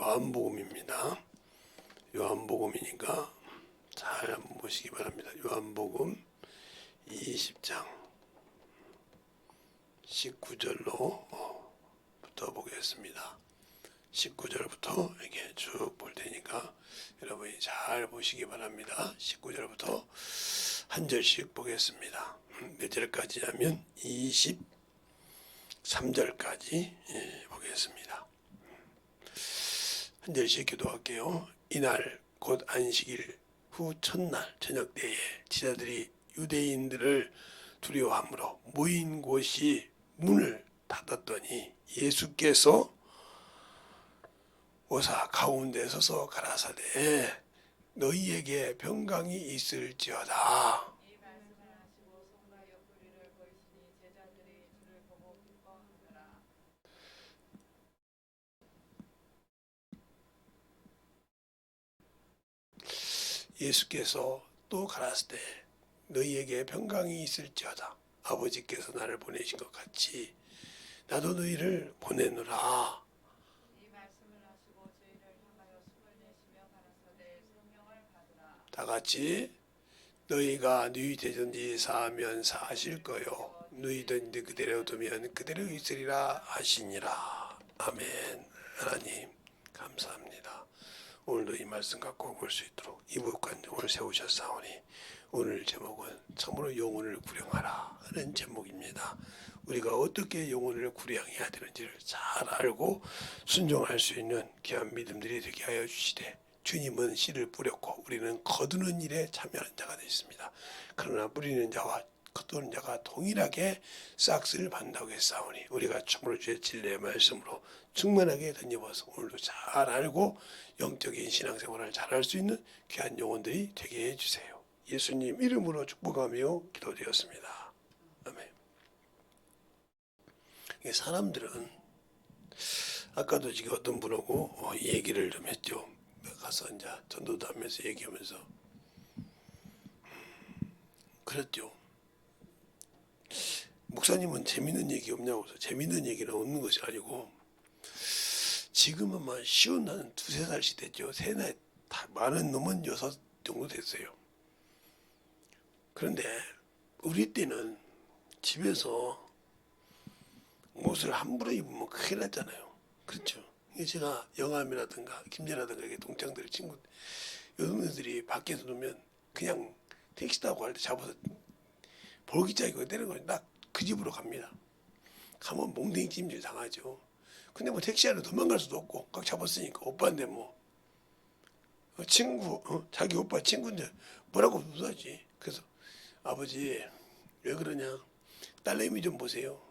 요한복음입니다. 요한복음이니까 잘 한번 보시기 바랍니다. 요한복음 20장 19절로 부터 보겠습니다. 19절부터 이렇게 쭉 볼 테니까 여러분이 잘 보시기 바랍니다. 19절부터 한 절씩 보겠습니다. 몇 절까지 하면 23절까지 보겠습니다. 한 절씩 기도할게요. 이날 곧 안식일 후 첫날 저녁 때에 제자들이 유대인들을 두려워하므로 모인 곳이 문을 닫았더니 예수께서 오사 가운데 서서 가라사대 너희에게 평강이 있을지어다. 예수께서 또 가라사대 너희에게 평강이 있을지어다. 아버지께서 나를 보내신 것 같이 나도 너희를 보내노라. 이 말씀을 하시고 저희를 향하여 숨을 내쉬며 가라사대 성령을 받으라. 다 같이 너희가 누이 되든지 사하면 사하실 거요 누이든지 그대로 두면 그대로 있으리라 하시니라. 아멘. 하나님 감사합니다. 오늘도 이 말씀 갖고 볼 수 있도록 이북관정을 세우셨사오니 오늘 제목은 참으로 영혼을 구령하라 하는 제목입니다. 우리가 어떻게 영혼을 구령해야 되는지를 잘 알고 순종할 수 있는 귀한 믿음들이 되게 하여 주시되 주님은 씨를 뿌렸고 우리는 거두는 일에 참여하는 자가 되었습니다. 그러나 뿌리는 자와 거두는 자가 동일하게 싹스를 받는다고 했사오니 우리가 참으로 주의 진리의 말씀으로 충만하게 던져봐서 오늘도 잘 알고 영적인 신앙생활을 잘할 수 있는 귀한 영혼들이 되게 해주세요. 예수님 이름으로 축복하며 기도드렸습니다. 아멘. 사람들은 아까도 지금 어떤 분하고 이 얘기를 좀 했죠. 가서 이제 전도도 하면서 얘기하면서 그랬죠. 목사님은 재밌는 얘기 없냐고 해서 재밌는 얘기는 없는 것이 아니고 지금은 막 쉬운 나는 2-3살씩 됐죠. 새나 다 많은 놈은 6 정도 됐어요. 그런데 우리 때는 집에서 옷을 함부로 입으면 큰일 났잖아요. 그렇죠. 제가 영암이라든가 김제라든가 이렇게 동창들 친구 여성들이 밖에서 놓으면 그냥 택시 타고 갈 때 잡아서 볼기짝이고 때리는 거죠. 딱 그 집으로 갑니다. 가면 몽둥이 찜질 당하죠. 근데 뭐 택시 안에 도망갈 수도 없고 꽉 잡았으니까 오빠인데 뭐 친구 자기 오빠 친구인데 뭐라고 무사하지. 그래서 아버지 왜 그러냐 딸내미 좀 보세요.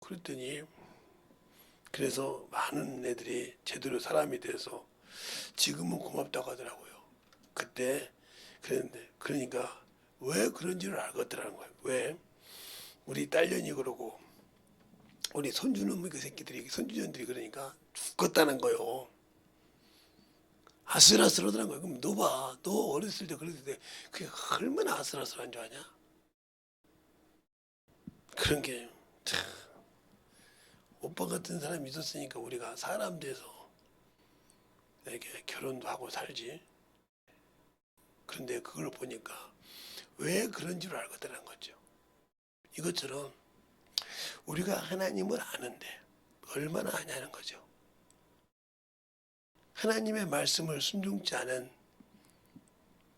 그랬더니 그래서 많은 애들이 제대로 사람이 돼서 지금은 고맙다고 하더라고요. 그때 그랬는데 그러니까 왜 그런지를 알겠더라는 거예요. 왜 우리 딸년이 그러고 우리 손주놈의 그 새끼들이 손주년들이 그러니까 죽겠다는 거요. 아슬아슬하더라는 거예요. 그럼 너 봐. 너 어렸을 때 그랬을 때 그게 얼마나 아슬아슬한 줄 아냐? 그런 게 참 오빠 같은 사람이 있었으니까 우리가 사람 돼서 이렇게 결혼도 하고 살지. 그런데 그걸 보니까 왜 그런 줄 알겠다는 거죠. 이것처럼 우리가 하나님을 아는데 얼마나 아냐는 거죠. 하나님의 말씀을 순종치 않은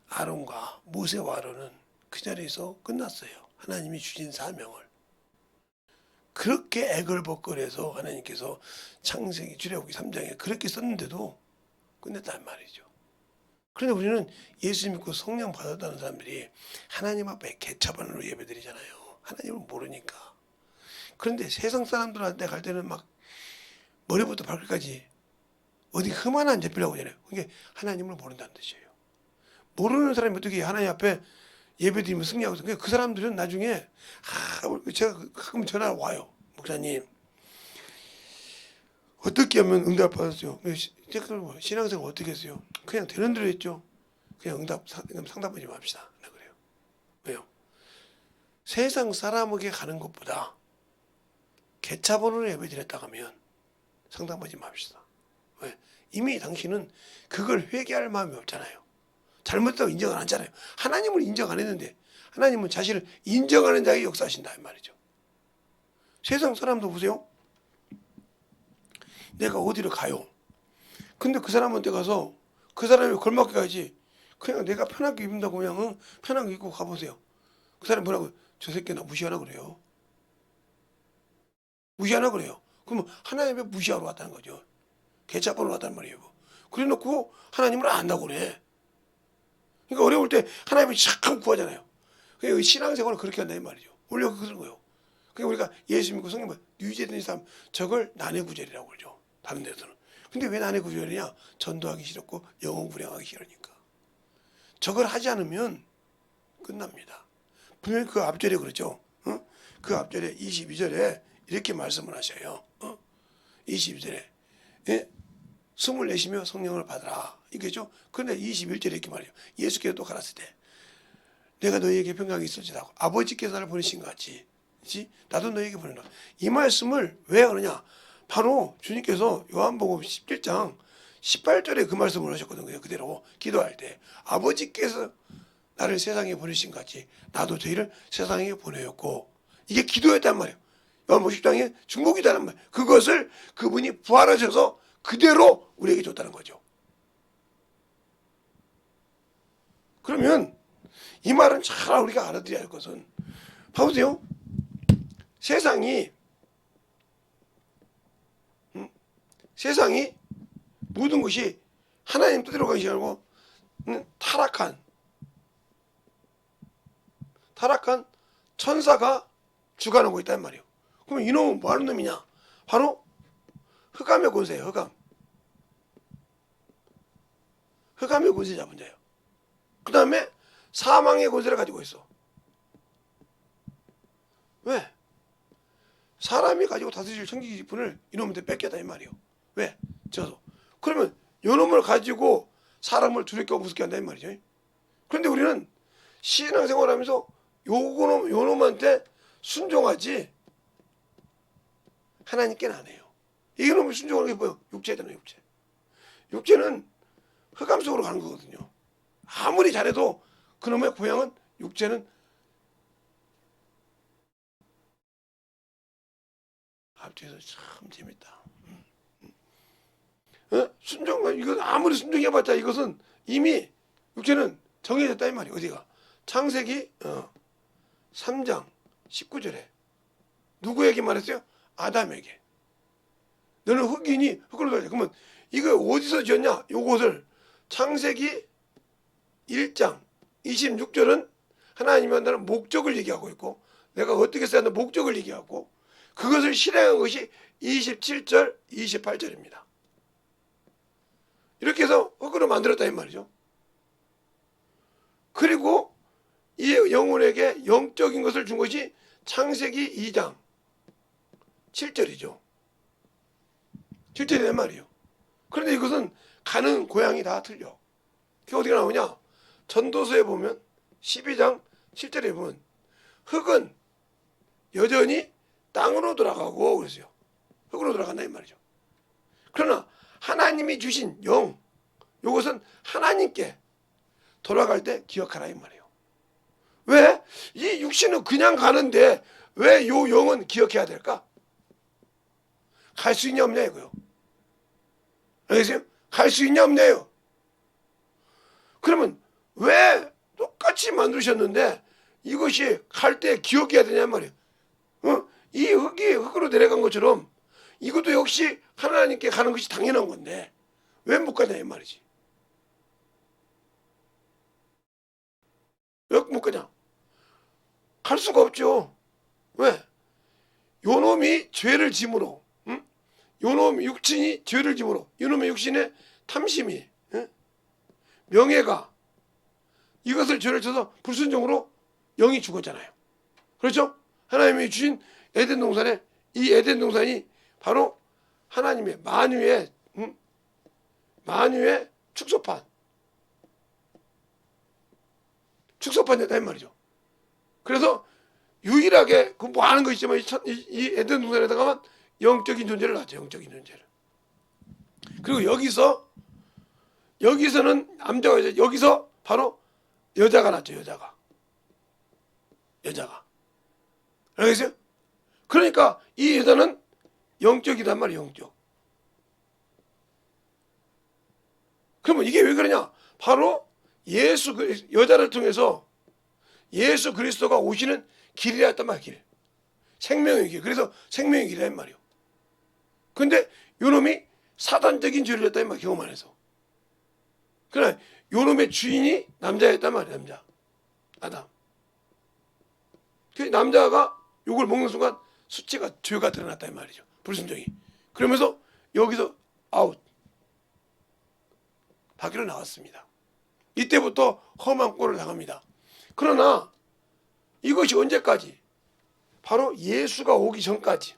아론과 모세와 아론은 그 자리에서 끝났어요. 하나님이 주신 사명을. 그렇게 애걸복걸해서 하나님께서 창세기 출애굽기 3장에 그렇게 썼는데도 끝냈단 말이죠. 그런데 우리는 예수 믿고 성령 받았다는 사람들이 하나님 앞에 개차반으로 예배드리잖아요. 하나님을 모르니까. 그런데 세상 사람들한테 갈 때는 막 머리부터 발끝까지 어디 흠 하나 안 잡히려고 하잖아요. 그게 하나님을 모른다는 뜻이에요. 모르는 사람이 어떻게 하나님 앞에 예배드리면 승리하고 있어요. 그 사람들은 나중에 제가 가끔 전화 와요. 목사님 어떻게 하면 응답 받았어요? 신앙생활 어떻게 했어요? 그냥 되는 대로 했죠. 그냥 상담하지 맙시다. 그래요. 왜요? 세상 사람에게 가는 것보다 개차본으로 예배드렸다고 하면 상담받지 맙시다. 왜? 이미 당신은 그걸 회개할 마음이 없잖아요. 잘못했다고 인정 안 하잖아요. 하나님을 인정 안 했는데 하나님은 자신을 인정하는 자에게 역사하신다 이 말이죠. 세상 사람도 보세요. 내가 어디를 가요. 근데 그 사람한테 가서 그 사람이 걸맞게 가지. 그냥 내가 편하게 입는다고 그냥 편하게 입고 가보세요. 그 사람이 뭐라고? 저 새끼 나 무시하나 그래요. 무시하나 그래요. 그러면 하나님을 무시하러 왔다는 거죠. 개차보러 왔단 말이에요. 그래 놓고 하나님을 안 한다고 그래. 그러니까 어려울 때 하나님을 착하면 구하잖아요. 그러니까 신앙생활은 그렇게 한다 이 말이죠. 원래 그런 거예요. 그러니까 우리가 예수 믿고 성령 받 유죄된 사람 저걸 난해구절이라고 그러죠. 다른 데서는. 근데 왜 난해구절이냐? 전도하기 싫었고 영혼 불행하기 싫으니까. 저걸 하지 않으면 끝납니다. 분명히 그 앞절에 그러죠. 그 앞절에 22절에 이렇게 말씀을 하셔요. 22절에 숨을 내쉬며 성령을 받으라. 이거죠. 그런데 21절에 이렇게 말해요. 예수께서 또 가라사대 때 내가 너희에게 평강이 있을지라고 아버지께서 나를 보내신 것 같이 나도 너희에게 보낸다. 이 말씀을 왜 하느냐? 바로 주님께서 요한복음 17장 18절에 그 말씀을 하셨거든요. 그대로 기도할 때 아버지께서 나를 세상에 보내신 것 같이 나도 저희를 세상에 보내었고 이게 기도였단 말이에요. 요한복음 10장에 중보기도라는 말. 그것을 그분이 부활하셔서 그대로 우리에게 줬다는 거죠. 그러면 이 말은 잘 우리가 알아들어야 할 것은 봐보세요. 세상이 모든 것이 하나님 뜻대로 가기 시작하고 타락한 천사가 주관하고 있단 말이에요. 그러면 이놈은 뭐 하는 놈이냐? 바로 흑암의 권세예요. 흑암의 권세 잡은 자예요. 그 다음에 사망의 권세를 가지고 있어. 왜? 사람이 가지고 다스릴 천기 기분을 이놈한테 뺏겼다 이 말이에요. 왜? 저도. 그러면 요놈을 가지고 사람을 두렵게 무섭게 한다 이 말이죠. 그런데 우리는 신앙생활하면서 요놈한테 순종하지 하나님께는 안 해요. 이놈을 순종하는 게 뭐예요? 육체잖아요. 육체는 흑암 속으로 가는 거거든요. 아무리 잘해도 그놈의 고향은 육체는 앞뒤에서 참 재밌다. 순종, 이거 아무리 순종해봤자 이것은 이미 육체는 정해졌다 이 말이에요. 어디가? 창세기 3장 19절에 누구에게 말했어요? 아담에게. 너는 흑이니 흑으로 살자. 그러면 이거 어디서 지었냐? 요것을 창세기 1장 26절은 하나님이 한다는 목적을 얘기하고 있고 내가 어떻게 써야 하는 목적을 얘기하고 그것을 실행한 것이 27절 28절입니다. 이렇게 해서 흑으로 만들었다 이 말이죠. 그리고 이 영혼에게 영적인 것을 준 것이 창세기 2장 7절이죠. 7절이란 말이에요. 그런데 이것은 가는 고향이 다 틀려. 그게 어디가 나오냐? 전도서에 보면 12장 7절에 보면 흙은 여전히 땅으로 돌아가고 그랬어요. 흙으로 돌아간다 이 말이죠. 그러나 하나님이 주신 영, 이것은 하나님께 돌아갈 때 기억하라 이 말이에요. 왜? 이 육신은 그냥 가는데 왜 요 영은 기억해야 될까? 갈 수 있냐 없냐 이거요. 알겠어요? 갈 수 있냐 없냐요. 그러면 왜 똑같이 만드셨는데 이것이 갈 때 기억해야 되냐 말이에요. 이 흙이 흙으로 내려간 것처럼 이것도 역시 하나님께 가는 것이 당연한 건데 왜 못 가냐 이 말이지. 왜 못 가냐? 갈 수가 없죠. 왜? 요놈이 죄를 짐으로, 요놈 육신이 죄를 짐으로, 요놈의 육신의 탐심이, 명예가 이것을 죄를 쳐서 불순종으로 영이 죽었잖아요. 그렇죠? 하나님이 주신 에덴 동산에 이 에덴 동산이 바로 하나님의 만유의 축소판이다 이 말이죠. 그래서 유일하게 그 뭐 하는 거 있지만 이 에덴 동산에다가만 영적인 존재를 놨죠. 영적인 존재를. 그리고 여기서는 남자가 이제 여기서 바로 여자가 났죠. 여자가 알겠어요? 그러니까 이 여자는 영적이란 말이에요. 영적. 그러면 이게 왜 그러냐? 바로 여자를 통해서 예수 그리스도가 오시는 길이라 했단 말이에요. 길. 생명의 길. 그래서 생명의 길이란 말이에요. 근데 요놈이 사단적인 죄를 했단 말이에요. 경험 안에서. 그러나 요놈의 주인이 남자였단 말이에요. 남자. 아담. 그 남자가 요걸 먹는 순간 수치가 죄가 드러났단 말이죠. 불순종이. 그러면서 여기서 아웃. 밖으로 나왔습니다. 이때부터 험한 꼴을 당합니다. 그러나 이것이 언제까지? 바로 예수가 오기 전까지.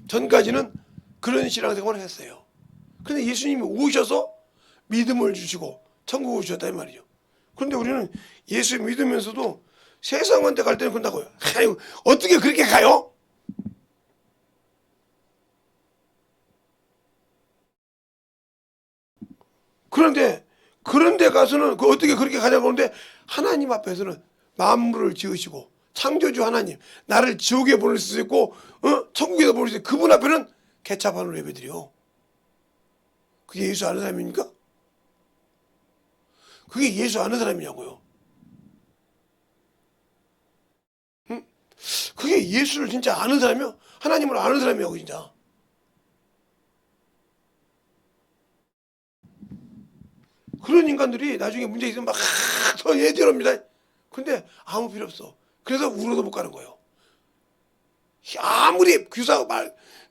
전까지는 그런 신앙생활을 했어요. 그런데 예수님이 오셔서 믿음을 주시고 천국을 주셨단 말이죠. 그런데 우리는 예수 믿으면서도 세상한테 갈 때는 그런다고요. 아유, 어떻게 그렇게 가요? 그런데 가서는 어떻게 그렇게 가냐고 하는데 하나님 앞에서는 만물을 지으시고 창조주 하나님, 나를 지옥에 보낼 수 있고 천국에도 보낼 수 있고 그분 앞에는 개차반으로 예배드려. 그게 예수 아는 사람입니까? 그게 예수 아는 사람이냐고요. 응? 그게 예수를 진짜 아는 사람이요? 하나님을 아는 사람이냐고 진짜. 그런 인간들이 나중에 문제 있으면 막 더 예절합니다. 근데 아무 필요 없어. 그래서 울어도 못 가는 거예요. 아무리 규사하고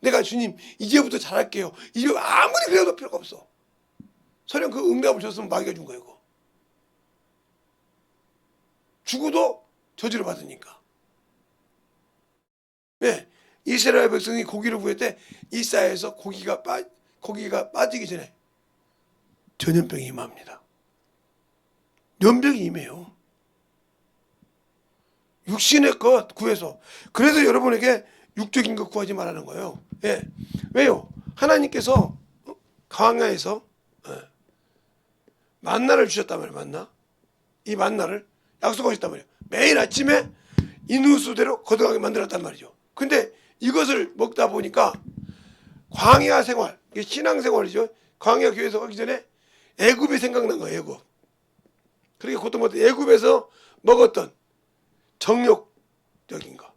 내가 주님 이제부터 잘할게요. 이제 아무리 그래도 필요가 없어. 설령 그 응답을 줬으면 마귀가 준 거예요. 그거. 죽어도 저주를 받으니까. 네, 이스라엘 백성이 고기를 구할 때 이사야에서 고기가 빠지기 전에 전염병이 임합니다. 연병이 임해요. 육신의 것 구해서. 그래서 여러분에게 육적인 것 구하지 말라는 거예요. 예. 왜요? 하나님께서 광야에서 만나를 주셨단 말이에요. 만나. 이 만나를 약속하셨단 말이에요. 매일 아침에 인후수대로 거듭하게 만들었단 말이죠. 근데 이것을 먹다 보니까 광야 생활, 이게 신앙 생활이죠. 광야 교회에서 가기 전에 애굽이 생각난 거예요. 애굽. 그렇게 고통받던 애굽에서 먹었던 정욕적인 것,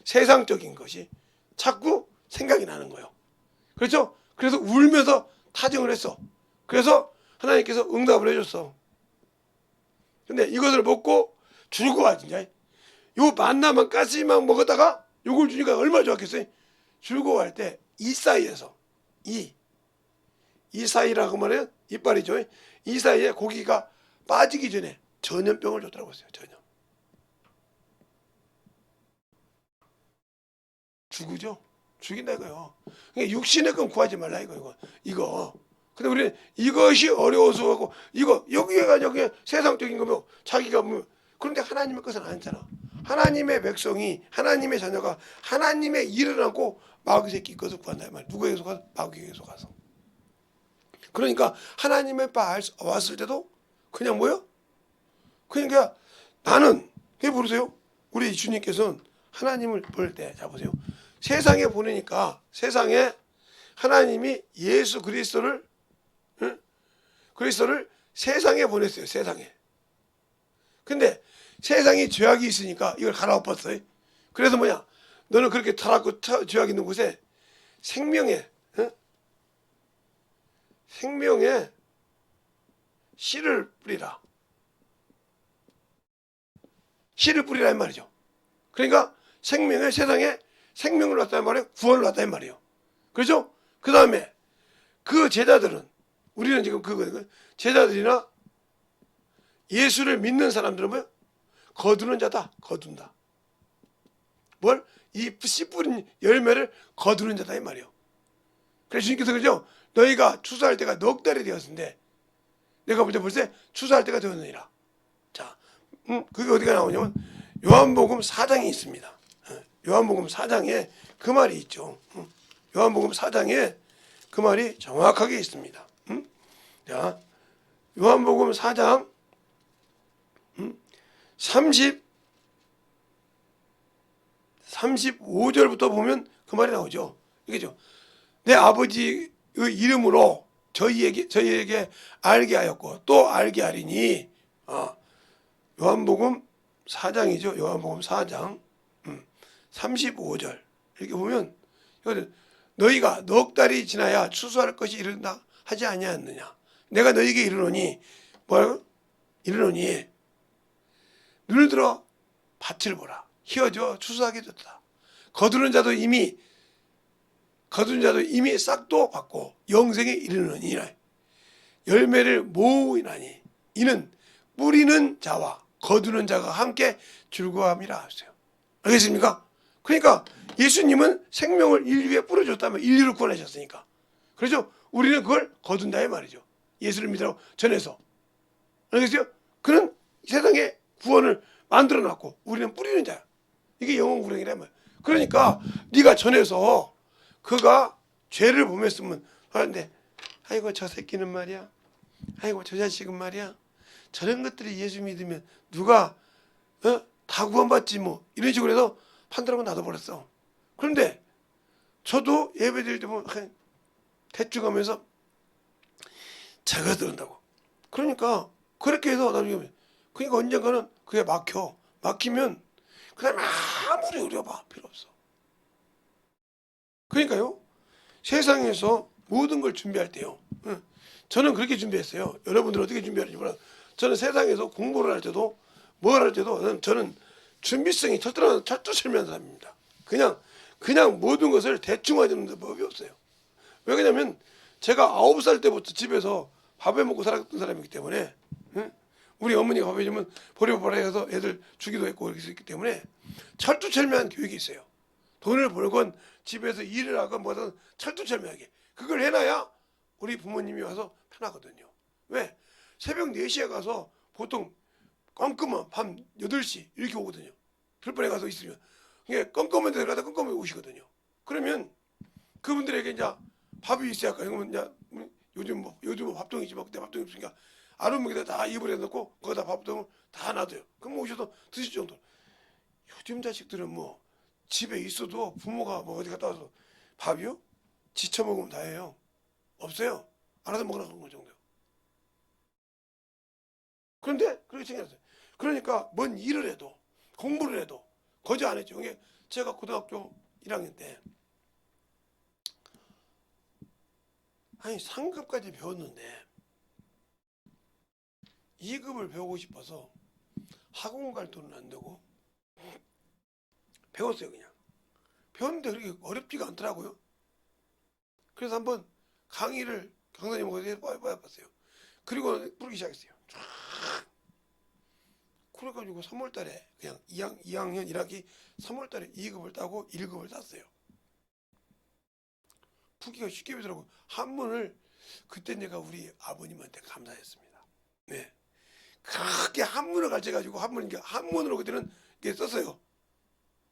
세상적인 것이 자꾸 생각이 나는 거예요. 그렇죠? 그래서 울면서 타정을 했어. 그래서 하나님께서 응답을 해줬어. 근데 이것을 먹고 즐거워 진짜. 요 만나만 가시만 먹었다가 요걸 주니까 얼마나 좋았겠어요. 즐거워할 때 이사이에서 이 사이라고 말해요. 이빨이죠. 이 사이에 고기가 빠지기 전에 전염병을 줬더라고 했어요. 전염. 죽으죠. 죽인다 이거요. 그러니까 육신의 건 구하지 말라 이거. 근데 우리는 이것이 어려워서 하고 여기가 세상적인 거면 자기가 뭐 그런데 하나님의 것은 아니잖아. 하나님의 백성이 하나님의 자녀가 하나님의 일을 하고 마귀 새끼 것을 구한다 말. 누구에게서 가서 마귀에게서 가서. 그러니까 하나님의 바 왔을 때도 그냥 뭐요? 그러니까 나는 보세요. 우리 주님께서는 하나님을 볼 때 자 보세요. 세상에 보내니까 세상에 하나님이 예수 그리스도를 세상에 보냈어요. 세상에. 근데 세상에 죄악이 있으니까 이걸 갈아엎었어요. 그래서 뭐냐? 너는 그렇게 타락고 죄악 있는 곳에 생명의 씨를 뿌리라. 씨를 뿌리라 이 말이죠. 그러니까 세상에 생명을 놨다는 말이에요. 구원을 놨다는 말이에요. 그렇죠? 그 다음에 그 제자들은 우리는 지금 제자들이나 예수를 믿는 사람들은 뭐예요? 거두는 자다. 거둔다. 뭘? 이 씨 뿌린 열매를 거두는 자다 이 말이에요. 그래서 주님께서 그러죠. 너희가 추수할 때가 넉 달이 되었는데 내가 볼 때 벌써 추수할 때가 되었느니라. 자, 그게 어디가 나오냐면 요한복음 4장에 있습니다. 요한복음 4장에 그 말이 있죠. 요한복음 4장에 그 말이 정확하게 있습니다. 자, 요한복음 4장 35절부터 보면 그 말이 나오죠. 이게죠. 내 아버지의 이름으로 저희에게 알게 하였고 또 알게 하리니. 요한복음 4장이죠. 요한복음 4장 35절 이렇게 보면 너희가 넉 달이 지나야 추수할 것이 이른다 하지 아니하였느냐. 내가 너희에게 이르노니 뭐라고? 이르노니 눈을 들어 밭을 보라. 희어져 추수하게 됐다. 거두는 자도 이미 싹도 받고 영생에 이르느니 열매를 모으나니 이는 뿌리는 자와 거두는 자가 함께 즐거움이라 하세요. 알겠습니까? 그러니까 예수님은 생명을 인류에 뿌려줬다면 인류를 구원하셨으니까. 그렇죠? 우리는 그걸 거둔다 이 말이죠. 예수를 믿으라고 전해서. 알겠어요? 그는 세상에 구원을 만들어놨고 우리는 뿌리는 자야. 이게 영혼구령이란 말이야. 그러니까 네가 전해서 그가 죄를 범했으면 하는데 아이고 저 새끼는 말이야. 아이고 저 자식은 말이야. 저런 것들이 예수 믿으면 누가 다 구원받지 뭐 이런 식으로 해서 판단하고 놔둬버렸어. 그런데 저도 예배 드릴 때 보면 대충 하면서 제가 들은다고. 그러니까 그렇게 해서 나중에 그러니까 언젠가는 그게 막히면 그 다음에 아무리 우려봐 필요 없어. 그러니까요 세상에서 모든 걸 준비할 때요 저는 그렇게 준비했어요. 여러분들 어떻게 준비하는지 몰라. 저는 세상에서 공부를 할 때도 뭘 할 때도 저는 준비성이 철두철미한 사람입니다. 그냥 모든 것을 대충 하는 법이 없어요. 왜 그러냐면 제가 9살 때부터 집에서 밥을 먹고 살았던 사람이기 때문에 우리 어머니가 밥을 주면 버려보라 해서 애들 주기도 했고 이렇게 있기 때문에 철두철미한 교육이 있어요. 돈을 벌건 집에서 일을 하건 뭐든 철두철미하게 그걸 해놔야 우리 부모님이 와서 편하거든요. 왜? 새벽 4시에 가서 보통 껌껌한 밤 8시 이렇게 오거든요. 들번에 가서 있으면 이게 껌껌한 데 가다 껌껌하게 오시거든요. 그러면 그분들에게 이제 밥이 있어야 할까? 그러면 요즘 뭐 밥통이지 뭐 그때 밥통이 없으니까 아랫목에다 다 이불에 넣고 거기다 밥통을 다 놔둬요. 그럼 오셔서 드실 정도. 요즘 자식들은 뭐 집에 있어도 부모가 뭐 어디 갔다 와서 밥이요? 지쳐 먹으면 다 해요. 없어요. 알아서 먹으라는 거 정도요. 그런데 그렇게 생겼어요. 그러니까 뭔 일을 해도 공부를 해도 거저 안 했죠. 이게 제가 고등학교 1학년 때 아니 3급까지 배웠는데 2급을 배우고 싶어서 학원 갈 돈은 안 되고 배웠어요. 그냥 배웠는데 그렇게 어렵지가 않더라고요. 그래서 한번 강의를 강사님하고 해봤어요. 그리고 부르기 시작했어요. 그래가지고 3월달에 그냥 2학년 1학기 3월달에 2급을 따고 1급을 땄어요. 풀기가 쉽게 되더라고요. 한문을 그때 내가 우리 아버님한테 감사했습니다. 네, 그렇게 한문을 가르쳐가지고 한문으로 그때는 이게 썼어요.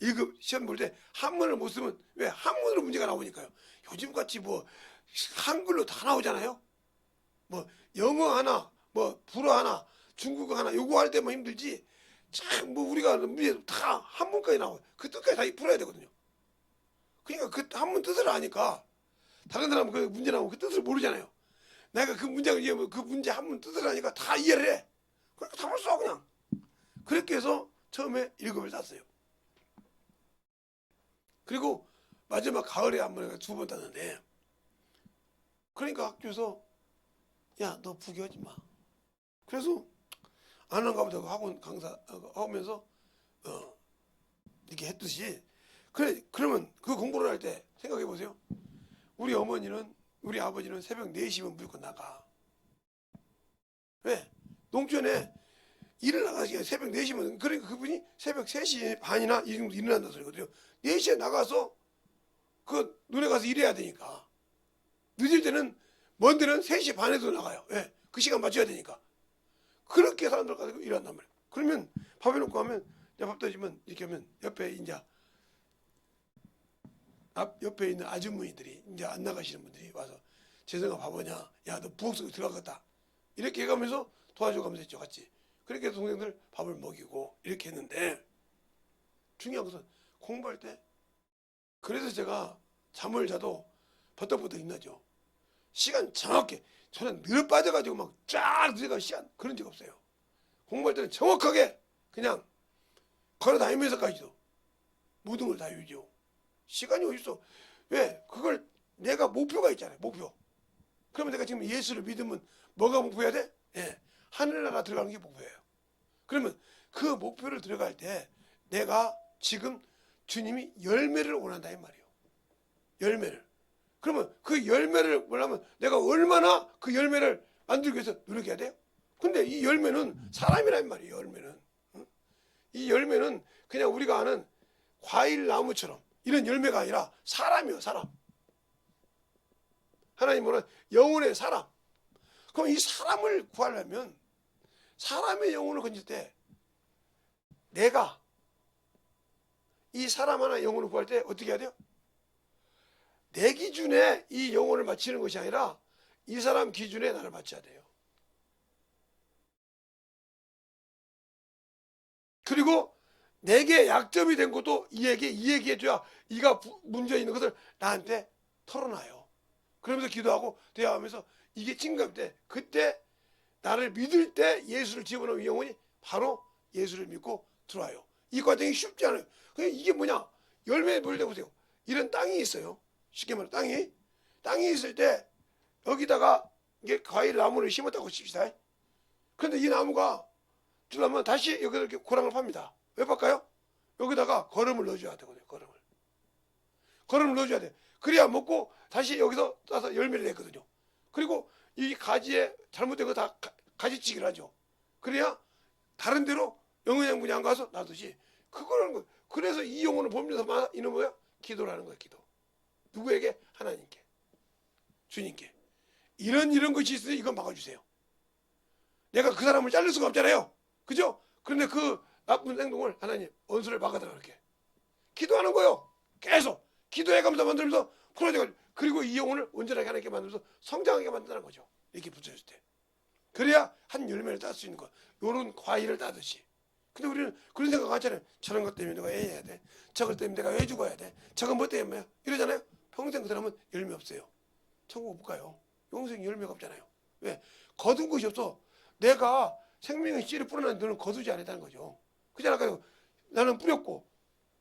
1급 시험 볼 때 한문을 못 쓰면 왜 한문으로 문제가 나오니까요. 요즘같이 뭐 한글로 다 나오잖아요. 뭐 영어 하나, 뭐 불어 하나, 중국어 하나 요거 할 때만 힘들지. 참 뭐 우리가 문제 다 한문까지 나와요. 그 뜻까지 다 풀어야 되거든요. 그러니까 그 한문 뜻을 아니까 다른 사람은 그 문제 나오면 그 뜻을 모르잖아요. 내가 그 문장을 이해하면 그 문제 한문 뜻을 아니까 다 이해를 해. 그러니까 다 벌써 그냥. 그렇게 해서 처음에 1급을 땄어요. 그리고 마지막 가을에 한 번 2번 땄는데 그러니까 학교에서 야 너 부교하지 마. 그래서 안 한가 보다 학원 강사 하면서 이렇게 했듯이 그러면 그 공부를 할 때 생각해 보세요. 우리 아버지는 새벽 4시면 무조건 나가. 왜? 농촌에 일을 나가시게 새벽 4시면 그러니까 그분이 새벽 3시 반이나 이 정도 일어난다 소리거든요. 4시에 나가서 그 눈에 가서 일해야 되니까 늦을 때는 먼 데는 3시 반에도 나가요. 왜? 그 시간 맞춰야 되니까. 그렇게 사람들 가지고 일한단 말이에요. 그러면 밥 해놓고 하면 밥 떠지면 이렇게 하면 옆에 이제 옆에 있는 아주머니들이 이제 안 나가시는 분들이 와서 재성아 바보냐, 야 너 부엌 속에 들어갔다, 이렇게 해가면서 도와줘가면서 했죠, 같이. 그렇게 해서 동생들 밥을 먹이고 이렇게 했는데, 중요한 것은 공부할 때, 그래서 제가 잠을 자도 버떡버떡 일어나죠. 시간 정확히. 저는 늘 빠져가지고 막 쫙 들어가 시간 그런 적 없어요. 공부할 때는 정확하게 그냥 걸어 다니면서까지도 모든 걸 다 유지하고. 시간이 어딨어. 왜? 그걸 내가 목표가 있잖아요, 목표. 그러면 내가 지금 예수를 믿으면 뭐가 목표야 돼? 예, 하늘나라 들어가는 게 목표예요. 그러면 그 목표를 들어갈 때 내가 지금 주님이 열매를 원한다 이 말이에요. 열매를. 그러면 그 열매를 원하면 내가 얼마나 그 열매를 만들기 위해서 노력해야 돼요? 근데 이 열매는 사람이란 말이에요. 열매는. 이 열매는 그냥 우리가 아는 과일 나무처럼 이런 열매가 아니라 사람이요, 사람. 하나님 보는 영혼의 사람. 그럼 이 사람을 구하려면, 사람의 영혼을 건질 때 내가 이 사람 하나 영혼을 구할 때 어떻게 해야 돼요? 내 기준에 이 영혼을 바치는 것이 아니라 이 사람 기준에 나를 바쳐야 돼요. 그리고 내게 약점이 된 것도 이에게 이야기해줘야 이가 문제 있는 것을 나한테 털어놔요. 그러면서 기도하고 대화하면서 이게 찡감일 때, 그때 나를 믿을 때 예수를 집어넣은 영혼이 바로 예수를 믿고 들어와요. 이 과정이 쉽지 않아요. 그냥 이게 뭐냐? 열매 볼 때 보세요. 이런 땅이 있어요. 쉽게 말해 땅이 있을 때 여기다가 이게 과일 나무를 심었다고 칩시다. 그런데 이 나무가 주려면 다시 여기다 이렇게 고랑을 팝니다. 왜 팔까요? 여기다가 거름을 넣어줘야 되거든요. 거름을 넣어줘야 돼. 그래야 먹고 다시 여기서 따서 열매를 냈거든요. 그리고 이 가지에 잘못된 거 다 가지치기를 하죠. 그래야 다른 데로 영양분이 안 가서 놔두지. 그거라는 거예요. 그래서 이 영혼을 보면서 이는 뭐야? 기도라는 거예요. 기도. 누구에게? 하나님께, 주님께. 이런 것이 있으니 이건 막아주세요. 내가 그 사람을 자를 수가 없잖아요. 그죠? 그런데 그 나쁜 행동을 하나님 원수를 막아달라 그렇게 기도하는 거예요. 계속 기도해가면서 만들면서 풀어져가지고, 그리고 이 영혼을 온전하게 하나님께 만들면서 성장하게 만드는 거죠. 이렇게 붙여줄 때. 그래야 한 열매를 딸 수 있는 거. 요런 과일을 따듯이. 근데 우리는 그런 생각 하잖아요. 저런 것 때문에 내가 왜 해야 돼? 저것 때문에 내가 왜 죽어야 돼? 저건 뭐 때문에? 이러잖아요. 평생 그 사람은 열매 없어요. 천국 못 가요. 영생 열매가 없잖아요. 왜? 거둔 것이 없어. 내가 생명의 씨를 뿌려놨는데 너는 거두지 않았다는 거죠. 그잖아. 나는 뿌렸고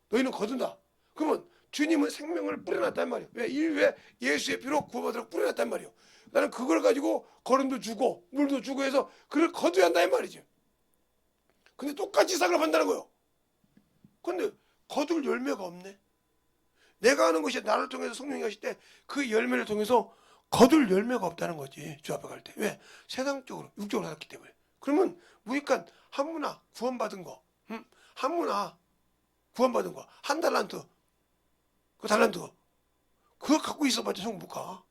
너희는 거둔다. 그러면 주님은 생명을 뿌려놨단 말이에요. 왜? 왜 예수의 피로 구원받으라고 뿌려놨단 말이에요. 나는 그걸 가지고 거름도 주고 물도 주고 해서 그걸 거둬야 한다 이 말이죠. 근데 똑같이 사랑한다는 거예요. 근데 거둘 열매가 없네. 내가 하는 것이 나를 통해서 성령이 하실 때 그 열매를 통해서 거둘 열매가 없다는 거지. 주 앞에 갈 때. 왜? 세상적으로 육적으로 살았기 때문에. 그러면 무익한 한 문화 구원받은 거, 한 문화 구원받은 거, 한 달란트, 그 달란트 그거 갖고 있어봤자 천국 못 가.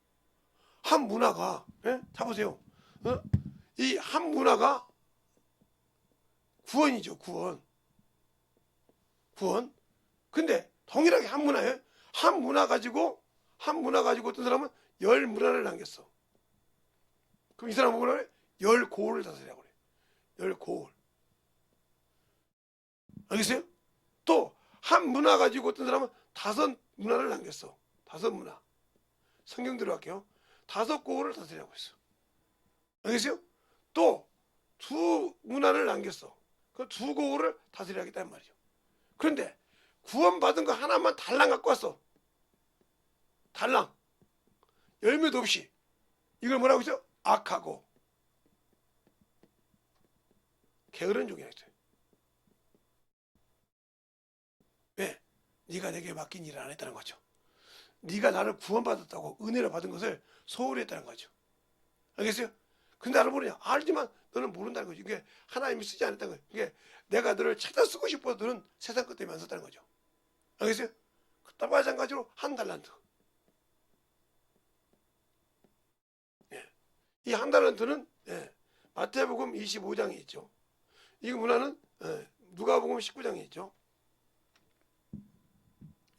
한 문화가, 예? 자 보세요. 이 한 문화가 구원이죠. 구원. 근데 동일하게 한 문화예요. 한 문화 가지고 어떤 사람은 열 문화를 남겼어. 그럼 이 사람은 뭐라 그래? 열 고을을 다스리라고 그래. 열 고을. 알겠어요? 또 한 문화 가지고 어떤 사람은 5 문화를 남겼어. 5 문화. 성경대로 할게요. 5 고을을 다스리라고 했어. 알겠어요? 또 2 문화를 남겼어. 그 2 고을을 다스려야겠다는 말이죠. 그런데 구원받은 거 하나만 달랑 갖고 왔어. 달랑. 열매도 없이. 이걸 뭐라고 했죠? 악하고 게으른 종이라 했어요. 왜? 네가 내게 맡긴 일을 안 했다는 거죠. 네가 나를 구원받았다고 은혜를 받은 것을 소홀히 했다는 거죠. 알겠어요? 근데 나를 모르냐? 알지만 너는 모른다는 거죠. 이게 하나님이 쓰지 않았다는 거예요. 이게 내가 너를 찾아 쓰고 싶어서 너는 세상 것 때문에 안 썼다는 거죠. 알겠어요? 또 마찬가지로 한 달란트. 이 한 달란트는 예, 마태복음 25장에 있죠. 이 문화는 누가복음 19장에 있죠.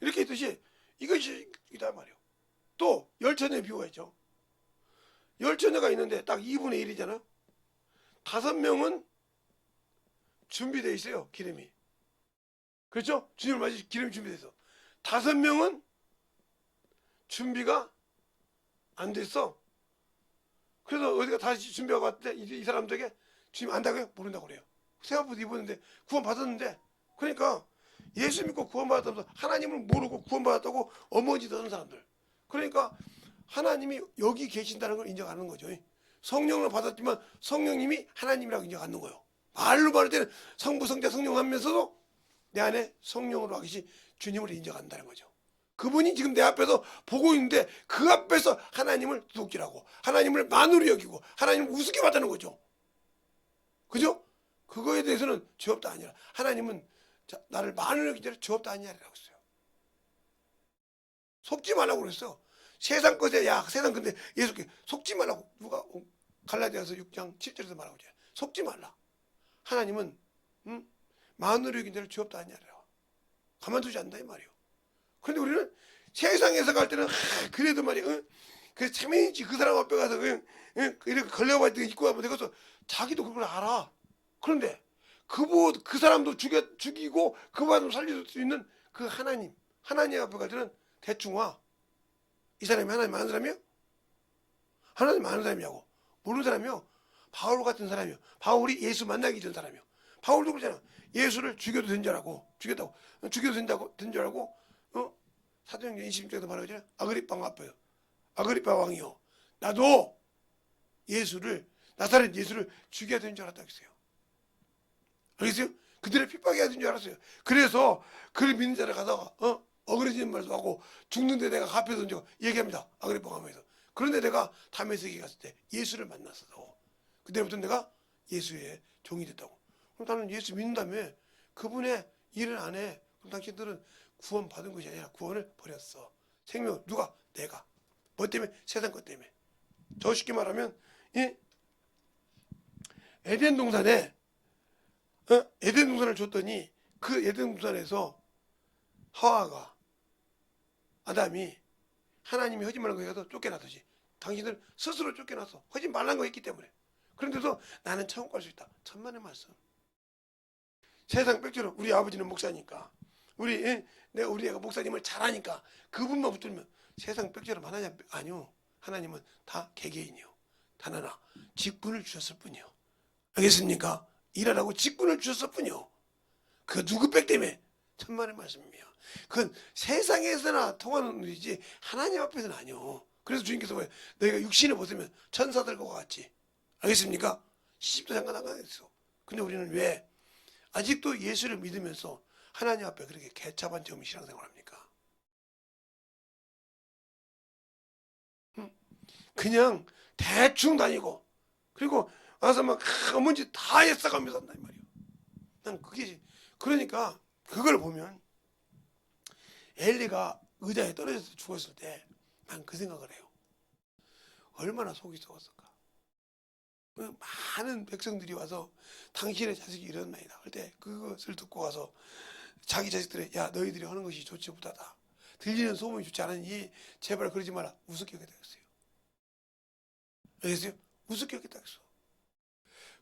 이렇게 있듯이 이것이 이다 말이에요. 또 열처녀의 비유가 있죠. 열처녀가 있는데 딱 2분의 1이잖아요. 5명은 준비되어 있어요. 기름이. 그렇죠? 주님을 맞이 기름이 준비되어 있어. 5명은 준비가 안 됐어. 그래서 어디가 다시 준비하고 왔대. 이 사람들에게 주님 안다고요? 모른다고 그래요. 새옷 입었는데 구원 받았는데, 그러니까 예수 믿고 구원 받았다면서 하나님을 모르고 구원 받았다고 어머니도 하는 사람들. 그러니까 하나님이 여기 계신다는 걸 인정하는 거죠. 성령을 받았지만 성령님이 하나님이라고 인정하는 거예요. 말로 말할 때는 성부 성자 성령 하면서도 내 안에 성령으로 하기 주님을 인정한다는 거죠. 그분이 지금 내 앞에서 보고 있는데 그 앞에서 하나님을 두둑질하고 하나님을 만으로 여기고 하나님을 우습게 봤다는 거죠. 그죠? 그거에 대해서는 죄 없다 아니라, 하나님은 나를 만으로 여기기 때문에 죄 없다 아니라고 했어요. 속지 말라고 그랬어. 세상 것에, 야 세상 근데 예수께 속지 말라고 누가 갈라디아서 6장 7절에서 말하고 있잖아요. 속지 말라. 하나님은 만으로 여긴 대로 죄 없다 아니라고 가만두지 않는다 이 말이에요. 그런데 우리는 세상에서 갈 때는 그래도 말이야, 그 참인지 그 사람 앞에 가서 이렇게 걸려봐 입고 가면 되겠어. 자기도 그걸 알아. 그런데 그 사람도 죽이고 그 사람도 살릴 수 있는 그 하나님 앞에 갈 때는 대충 와. 이 사람이 하나님 아는 사람이요? 하나님 아는 사람이냐고. 모르는 사람이요. 바울 같은 사람이요. 바울이 예수 만나기 전 사람이요. 바울도 그러잖아. 예수를 죽여도 된 줄 알고, 죽여도 된 줄 알고, 사도행전 26장에도 말하잖아요. 아그리파 앞에요. 아그리파 왕이요. 나도 나사렛 예수를 죽여야 되는 줄 알았다고 했어요. 알겠어요? 그들의 핍박해야 되는 줄 알았어요. 그래서 그를 믿는 자를 가다가 어그러지는 말도 하고 죽는데 내가 갚여 던지고 얘기합니다. 아그리파 왕에서. 그런데 내가 다메섹에 갔을 때 예수를 만났어. 그때부터 내가 예수의 종이 됐다고. 그럼 나는 예수 믿는다며 그분의 일을 안 해. 그럼 당신들은 구원 받은 것이 아니라 구원을 버렸어. 생명 누가? 내가. 뭐 때문에? 세상 것 때문에. 더 쉽게 말하면 에덴 동산에 에덴 동산을 줬더니 그 에덴 동산에서 하와가, 아담이 하나님이 하지 말라는 거에 가서 쫓겨났듯이 당신들 스스로 쫓겨났어. 하지 말라는 거 있기 때문에. 그런데도 나는 천국 갈 수 있다. 천만의 말씀. 세상 빽처럼 우리 아버지는 목사니까, 우리 애가 목사님을 잘하니까 그분만 붙들면 세상 빽처럼 하나님 아니요. 하나님은 다 개개인이요. 단 하나 직분을 주셨을 뿐이요. 알겠습니까? 일하라고 직분을 주셨을 뿐이요. 그 누구 빽 때문에? 천만의 말씀이에요. 그건 세상에서나 통하는 일이지 하나님 앞에서는 아니요. 그래서 주님께서 왜 너희가 육신을 벗으면 천사들과 같지. 알겠습니까? 시집도 잠깐 안 가겠어. 근데 우리는 왜 아직도 예수를 믿으면서 하나님 앞에 그렇게 개차반 처음 신앙생활 합니까? 그냥 대충 다니고, 그리고 와서 막 뭔지 다 했어가면서 한다 이 말이에요. 난 그게, 그러니까 그걸 보면 엘리가 의자에 떨어져서 죽었을 때 난 그 생각을 해요. 얼마나 속이 썩었을까. 많은 백성들이 와서 당신의 자식이 일어나이다 할 때 그것을 듣고 와서 자기 자식들에, 야 너희들이 하는 것이 좋지 못하다. 들리는 소문이 좋지 않으니 제발 그러지 마라. 우습게 여겼다 했어요. 알겠어요? 우습게 여겼다 했어.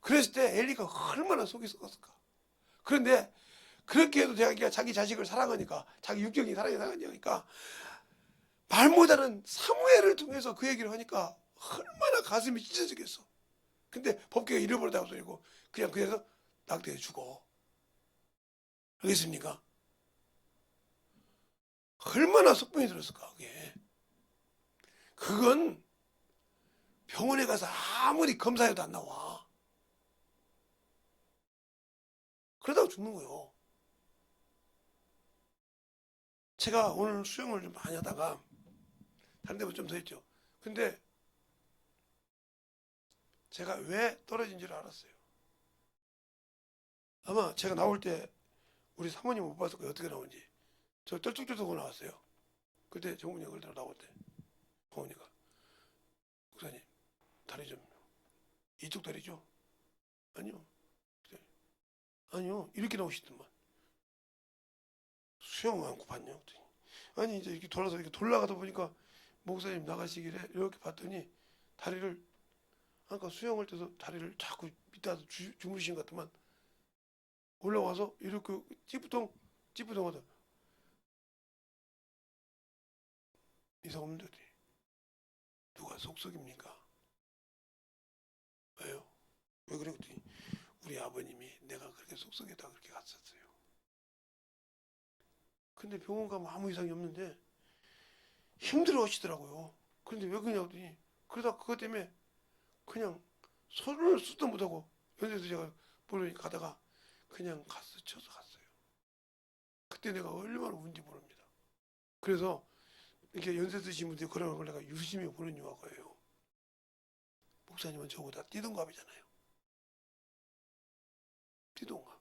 그랬을 때 엘리가 얼마나 속이 썩었을까. 그런데 그렇게 해도 자기가 자기 자식을 사랑하니까, 자기 육경이 사랑하니까 말 못하는 사무엘을 통해서 그 얘기를 하니까 얼마나 가슴이 찢어지겠어. 근데 법궤가 잃어버렸다고 소리고 그냥 그래서 낙태해 죽어. 알겠습니까? 얼마나 속병이 들었을까 그게. 그건 병원에 가서 아무리 검사해도 안 나와. 그러다가 죽는 거예요. 제가 오늘 수영을 좀 많이 하다가 다른 데보다 좀 더 했죠. 근데 제가 왜 떨어진 줄 알았어요. 아마 제가 나올 때 우리 사모님 못 봤을 거예요. 어떻게 나온지. 저 떨쭉떨쭉하고 나왔어요. 그때 정훈이 형을 나올 때 어머니가, 목사님 다리 좀 이쪽 다리죠? 아니요. 아니요. 이렇게 나오시더만. 수영 안고 봤냐? 그랬더니. 아니 이제 이렇게 돌아서 이렇게 돌아가다 보니까 목사님 나가시길래 이렇게 봤더니 다리를 아까 수영할 때도 다리를 자꾸 밑에서 주무르신 것 같더만 올라와서 이렇게 찌뿌둥하다 이상 없는데 어디 누가 속속입니까? 왜요? 왜 그래? 그랬더니 우리 아버님이 내가 그렇게 속속에다 그렇게 갔었어요. 근데 병원 가면 아무 이상이 없는데 힘들어 하시더라고요. 그런데 왜 그러냐고 했더니 그러다 그것 때문에 그냥 손을 쓰도 못하고 연세도 제가 보러 가다가 그냥 쳐서 갔어요. 그때 내가 얼마나 운지 모릅니다. 그래서 이렇게 연세 드신 분들이 그런 걸 내가 유심히 보는 이유가 거예요. 목사님은 저보다 띠동갑이잖아요. 띠동갑.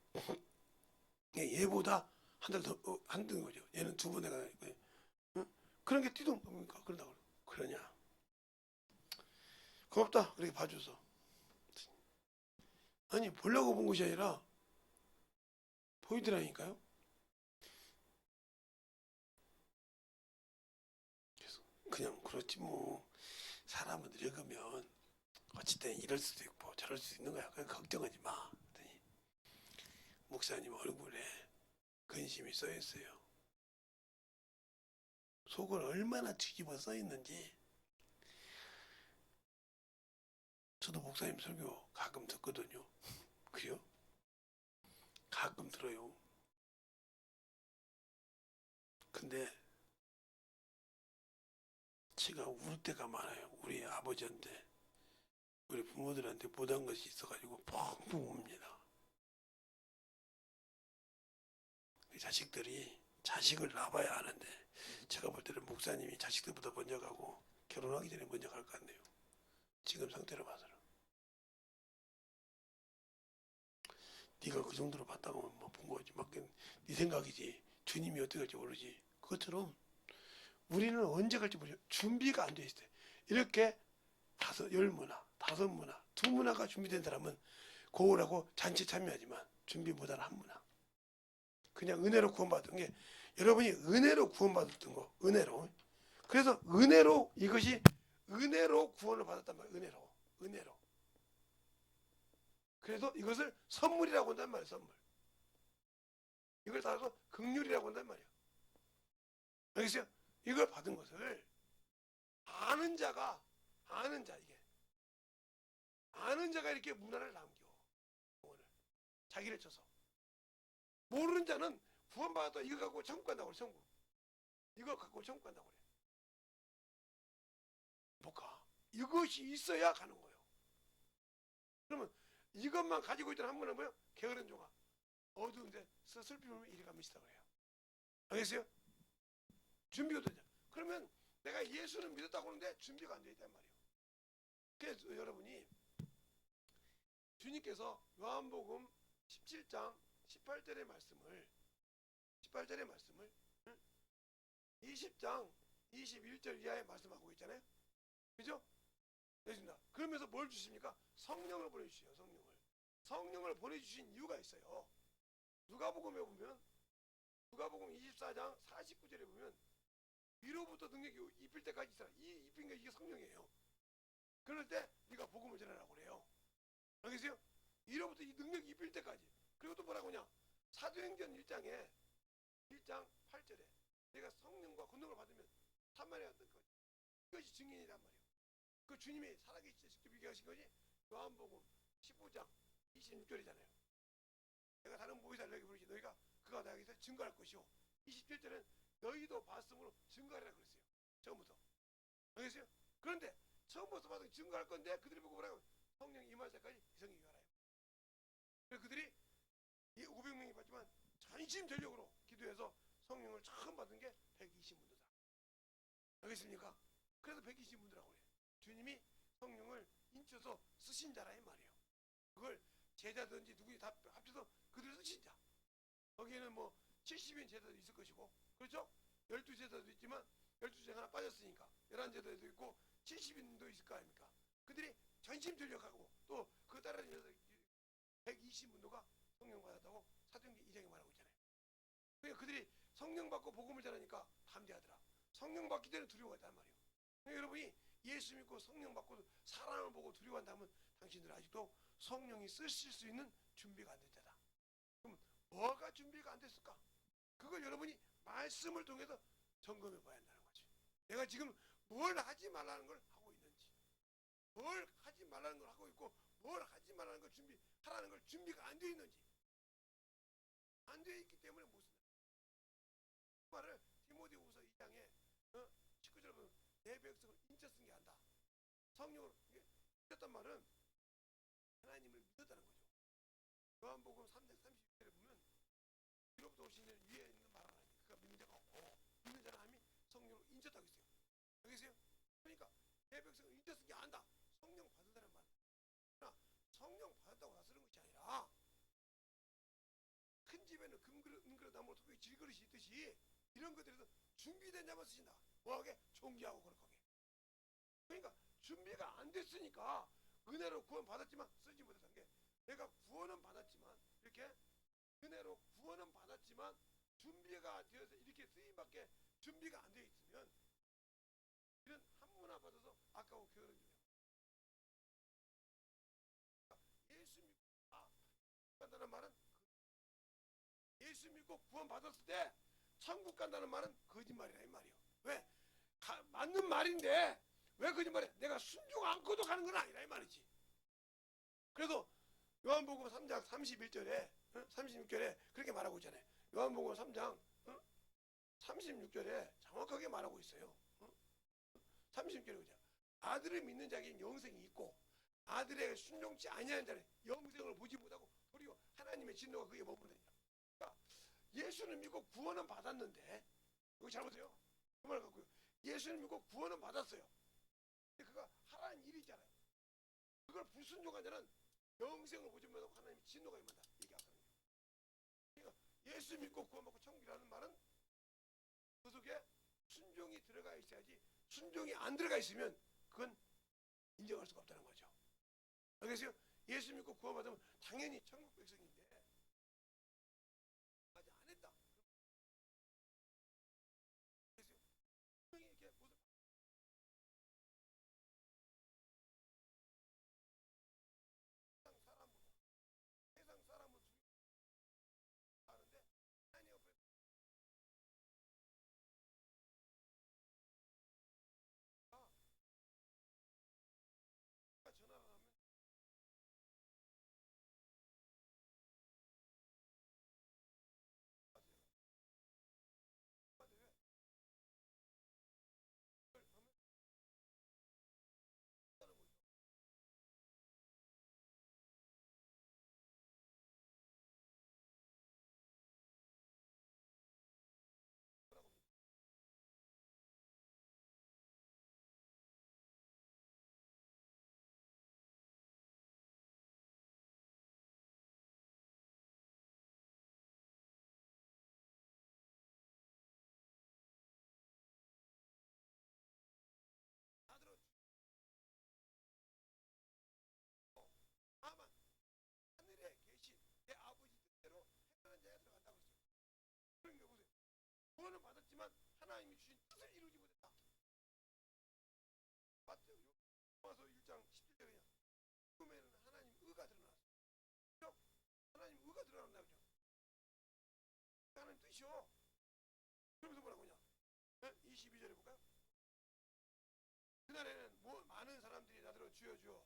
얘보다 한 달 더, 한든 거죠. 얘는 두 번 내가, 응? 그런 게 띠동갑입니까? 그런다고. 그러냐. 고맙다. 그렇게 봐줘서. 아니, 보려고 본 것이 아니라, 보이더라니까요. 그래서 그냥 그렇지 뭐. 사람은 늙으면, 어찌든 이럴 수도 있고, 저럴 수도 있는 거야. 그냥 걱정하지 마. 그랬더니, 목사님 얼굴에 근심이 써 있어요. 속을 얼마나 뒤집어 써 있는지. 저도 목사님 설교 가끔 듣거든요. 그래요? 가끔 들어요. 근데 제가 울 때가 많아요. 우리 아버지한테, 우리 부모들한테 못한 것이 있어가지고 펑펑 웁니다. 자식들이 자식을 낳아야 하는데 제가 볼 때는 목사님이 자식들보다 먼저 가고 결혼하기 전에 먼저 갈 것 같네요. 지금 상태로 봐서는. 네가 그 정도로 봤다고 뭐 본 거지. 막 네 생각이지. 주님이 어떻게 할지 모르지. 그것처럼 우리는 언제 갈지 모르죠. 준비가 안 돼 있어요. 이렇게 열 문화, 다섯 문화, 두 문화가 준비된 사람은 고울하고 잔치 참여하지만 준비 못한 한 문화. 그냥 은혜로 구원받은 게 여러분이 은혜로 구원받았던 거, 은혜로. 그래서 은혜로 이것이 은혜로 구원을 받았단 말이에요. 은혜로. 그래서 이것을 선물이라고 한단 말이에요. 선물. 이걸 따라서 긍휼이라고 한단 말이에요. 알겠어요? 이걸 받은 것을 아는 자가 이게 아는 자가 이렇게 문화를 남겨. 자기를 쳐서. 모르는 자는 구원받아도 이거 갖고 천국 간다고 그래. 천국. 이거 갖고 천국 간다고 그래. 못 가. 이것이 있어야 가는 거예요. 그러면 이것만 가지고 있던 한 분은 뭐예요? 게으른 종아. 어두운데 슬픔을 이리 가미시다 그래요. 알겠어요? 준비가 되냐? 그러면 내가 예수를 믿었다고 하는데 준비가 안 돼 있단 말이에요. 그래서 여러분이 주님께서 요한복음 17장 18절의 말씀을 20장 21절 이하에 말씀하고 있잖아요. 그죠? 됐습니다. 그러면서 뭘 주십니까? 성령을 보내주시요. 성령을 보내주신 이유가 있어요. 누가복음에 보면 누가복음 24장 49절에 보면 위로부터 능력이 입힐 때까지 있어요. 이 입힌 게 이게 성령이에요. 그럴 때 네가 복음을 전하라고 그래요. 알겠어요? 위로부터 이 능력이 입힐 때까지. 그리고 또 뭐라고 하냐? 사도행전 1장 8절에 내가 성령과 권능을 받으면 사마리아 뜰 거지. 이것이 증인이란 말이에요. 그 주님이 살아계실 때 직접 얘기하신 것이 요한복음 15장 26절이잖아요. 내가 다른 보이사를 너에게 부르시 너희가 그가 나에게서 증거할 것이요. 27절은 너희도 봤음으로 증거하라 그랬어요. 처음부터. 알겠어요? 그런데 처음부터 봐서 증거할 건데 그들이 보고 뭐라고 성령이 임할 때까지 이성이 유하라요. 그래서 그들이 이 500명이 받지만 전심전력으로 기도해서 성령을 처음 받은 게 120문도다. 알겠습니까? 그래서 120문도라고 그래요. 주님이 성령을 인쳐서 쓰신 자라 이 말이에요. 그걸 제자든지 누구든지 다 합쳐서 그들 쓰신 자. 거기에는 뭐 70인 제자도 있을 것이고, 그렇죠? 12제자도 있지만 12제자 하나 빠졌으니까 11제자도 있고 70인도 있을 거 아닙니까? 그들이 전심 전력하고 또 그 따르는 120문도가 성령 받았다고 사도행전 2장에 말하고 있잖아요. 그러니까 그들이 성령 받고 복음을 전하니까 담대하더라. 성령 받기 전에 두려워했단 말이에요. 그러니까 여러분이 예수 믿고 성령 받고 사랑을 보고 두려워한다면 당신들 아직도 성령이 쓰실 수 있는 준비가 안 된 때다. 그럼 뭐가 준비가 안 됐을까? 그걸 여러분이 말씀을 통해서 점검해 봐야 한다는 거지. 내가 지금 뭘 하지 말라는 걸 하고 있는지, 뭘 하지 말라는 걸 하고 있고, 뭘 하지 말라는 걸 하라는 걸 준비가 안 되어 있는지, 안 되어 있기 때문에 무슨 말을 디모데후서 2장에 19절에 보면 내 백성을 인쳐 쓴게 한다. 성령으로 믿었단 말은 하나님을 믿었다는 거죠. 요한복음 3장 36절에 보면 위로부터 오신 이는 위에 있는 말을 하니 그가 믿는 자가 없고 믿는 자는 하나님이 성령으로 인쳤다고 했어요. 여기 계세요? 그러니까 내 백성을 인쳐 쓴게 안다. 성령 받은다는 말. 그러나 성령 받았다고 다 쓰는 것이 아니라 큰 집에는 금그릇, 은그릇, 나무로 토끼 질그릇이 있듯이 이런 것들에서 준비된 자만 쓰신다. 뭐하게? 존귀하고 거룩하게. 그러니까 준비가 안 됐으니까 은혜로 구원 받았지만 쓰지 못했던 게, 내가 구원은 받았지만 이렇게 은혜로 구원은 받았지만 준비가 되어서 이렇게 쓰임밖에 준비가 안 되어 있으면 이런 한문화 받아서 아까워 게으른 줄이에요. 예수 믿고 간다는 말은 예수 믿고 구원 받았을 때 천국 간다는 말은 거짓말이라 이 말이에요. 왜? 맞는 말인데 왜 거짓말해? 내가 순종 않고도 가는 건 아니라 이 말이지. 그래도 요한복음 3장 31절에 36절에 그렇게 말하고 있잖아요. 요한복음 3장 36절에 정확하게 말하고 있어요. 36절에 그죠? 아들을 믿는 자에게 영생이 있고 아들에게 순종치 아니하는 자는 영생을 보지 못하고 도리어 하나님의 진노가 그게 머무르느니라. 그러니까 예수는 믿고 구원은 받았는데, 이거 잘못해요. 그 말 갖고요. 예수는 믿고 구원은 받았어요. 근데 그가 하라는 일이잖아요. 그걸 불순종한 자는 영생을 보지 못하고 하나님의 진노가 임한다. 이게 아까는요. 그러니까 예수 믿고 구원받고 천국이라는 말은 그 속에 순종이 들어가 있어야지, 순종이 안 들어가 있으면 그건 인정할 수가 없다는 거죠. 알겠어요? 예수 믿고 구원받으면 당연히 천국 백성인데 아직 안 했다. 그래서 분명히 이렇게 무슨 세상 사람으로 세상 사람은 하는데 하나님 옆에 전화를 하면 왜? 그걸 하면 다는 거죠. 뭐라고 합니까? 다 들어. 다만 하늘에 계신 내 아버지 뜻대로 행하는 자에 들어간다고 했어요. 그러니까 보세요. 구원은 받았지만 하나님이 주신 뜻을 이루지 못했다. 맞죠? 로마서 1장 17절에 그냥 꿈에는 하나님 의가 드러났어. 그죠? 하나님 의가 드러난다 그죠? 하나님 뜻이요. 그러면서 뭐라고 하냐? 22절에 볼까요? 그날에는 뭐 많은 사람들이 나더러 주여 주여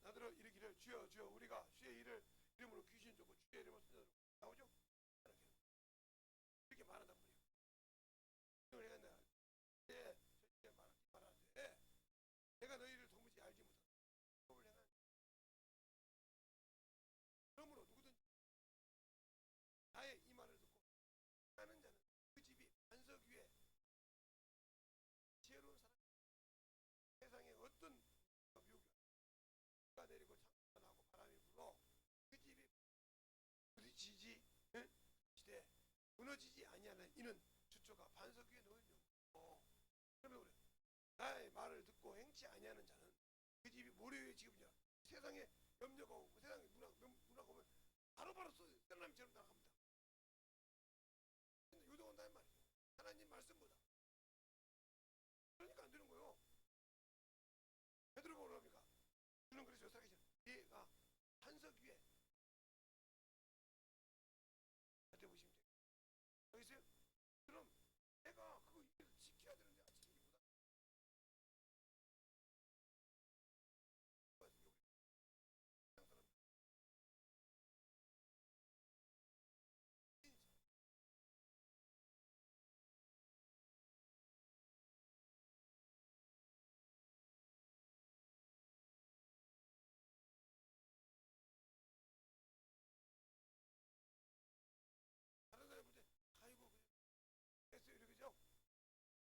나더러 이르기를 주여 주여 우리가 주의 이름으로 귀신 쫓고 주의 이름으로 쓰는 나오죠? 이렇게 말한단 말이에요. 내가 저렇게 말하는데 내가 너희를 도무지 알지 못하고 법을 행한 그러므로 누구든지 나의 이 말을 듣고 하는 자는 그 집이 반석 위에 지혜로운 사람, 세상에 어떤 묘기가 내리고 창수가 나고 바람이 불어 그 집이 부딪히지 시대 무너지지 아니하는 이는 주초가 반석 위에 놓인 영. 그러면 그래 나의 말을 듣고 행치 아니하는 자는 그 모래에 지금요 세상에 염려가 오고 세상에 문화가 오면 바로바로 쓰나미처럼 나갑니다. 근데 요동한다는 말이죠. 하나님 말씀보다. 그러니까 안 되는 거예요. 베드로가 뭐랍니까? 주는 그래서 살기 전에 얘가 한석 위에 곁에 보시면 돼요. 알겠어요? 그럼 내가 그거 지켜야 되는데 안 지키기보다 사람 다른 사람 볼때 아이고 그냥 했어요 이렇게죠.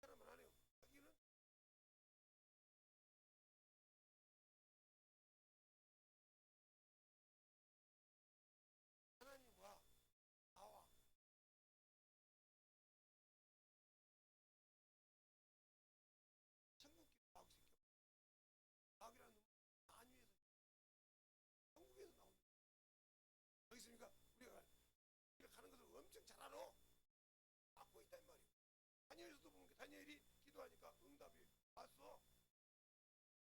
사람은 안 해요. 자기는 하나님과 나와 천국길을 마구 생겨. 마귀라는 놈은 안위에서 천국에서 나오는 거예요. 알겠습니까? 우리가 가는 것을 엄청 잘 알아. 갖고 있단 말이에요. 다니엘서도 보면 다니엘이 기도하니까 응답이 왔어.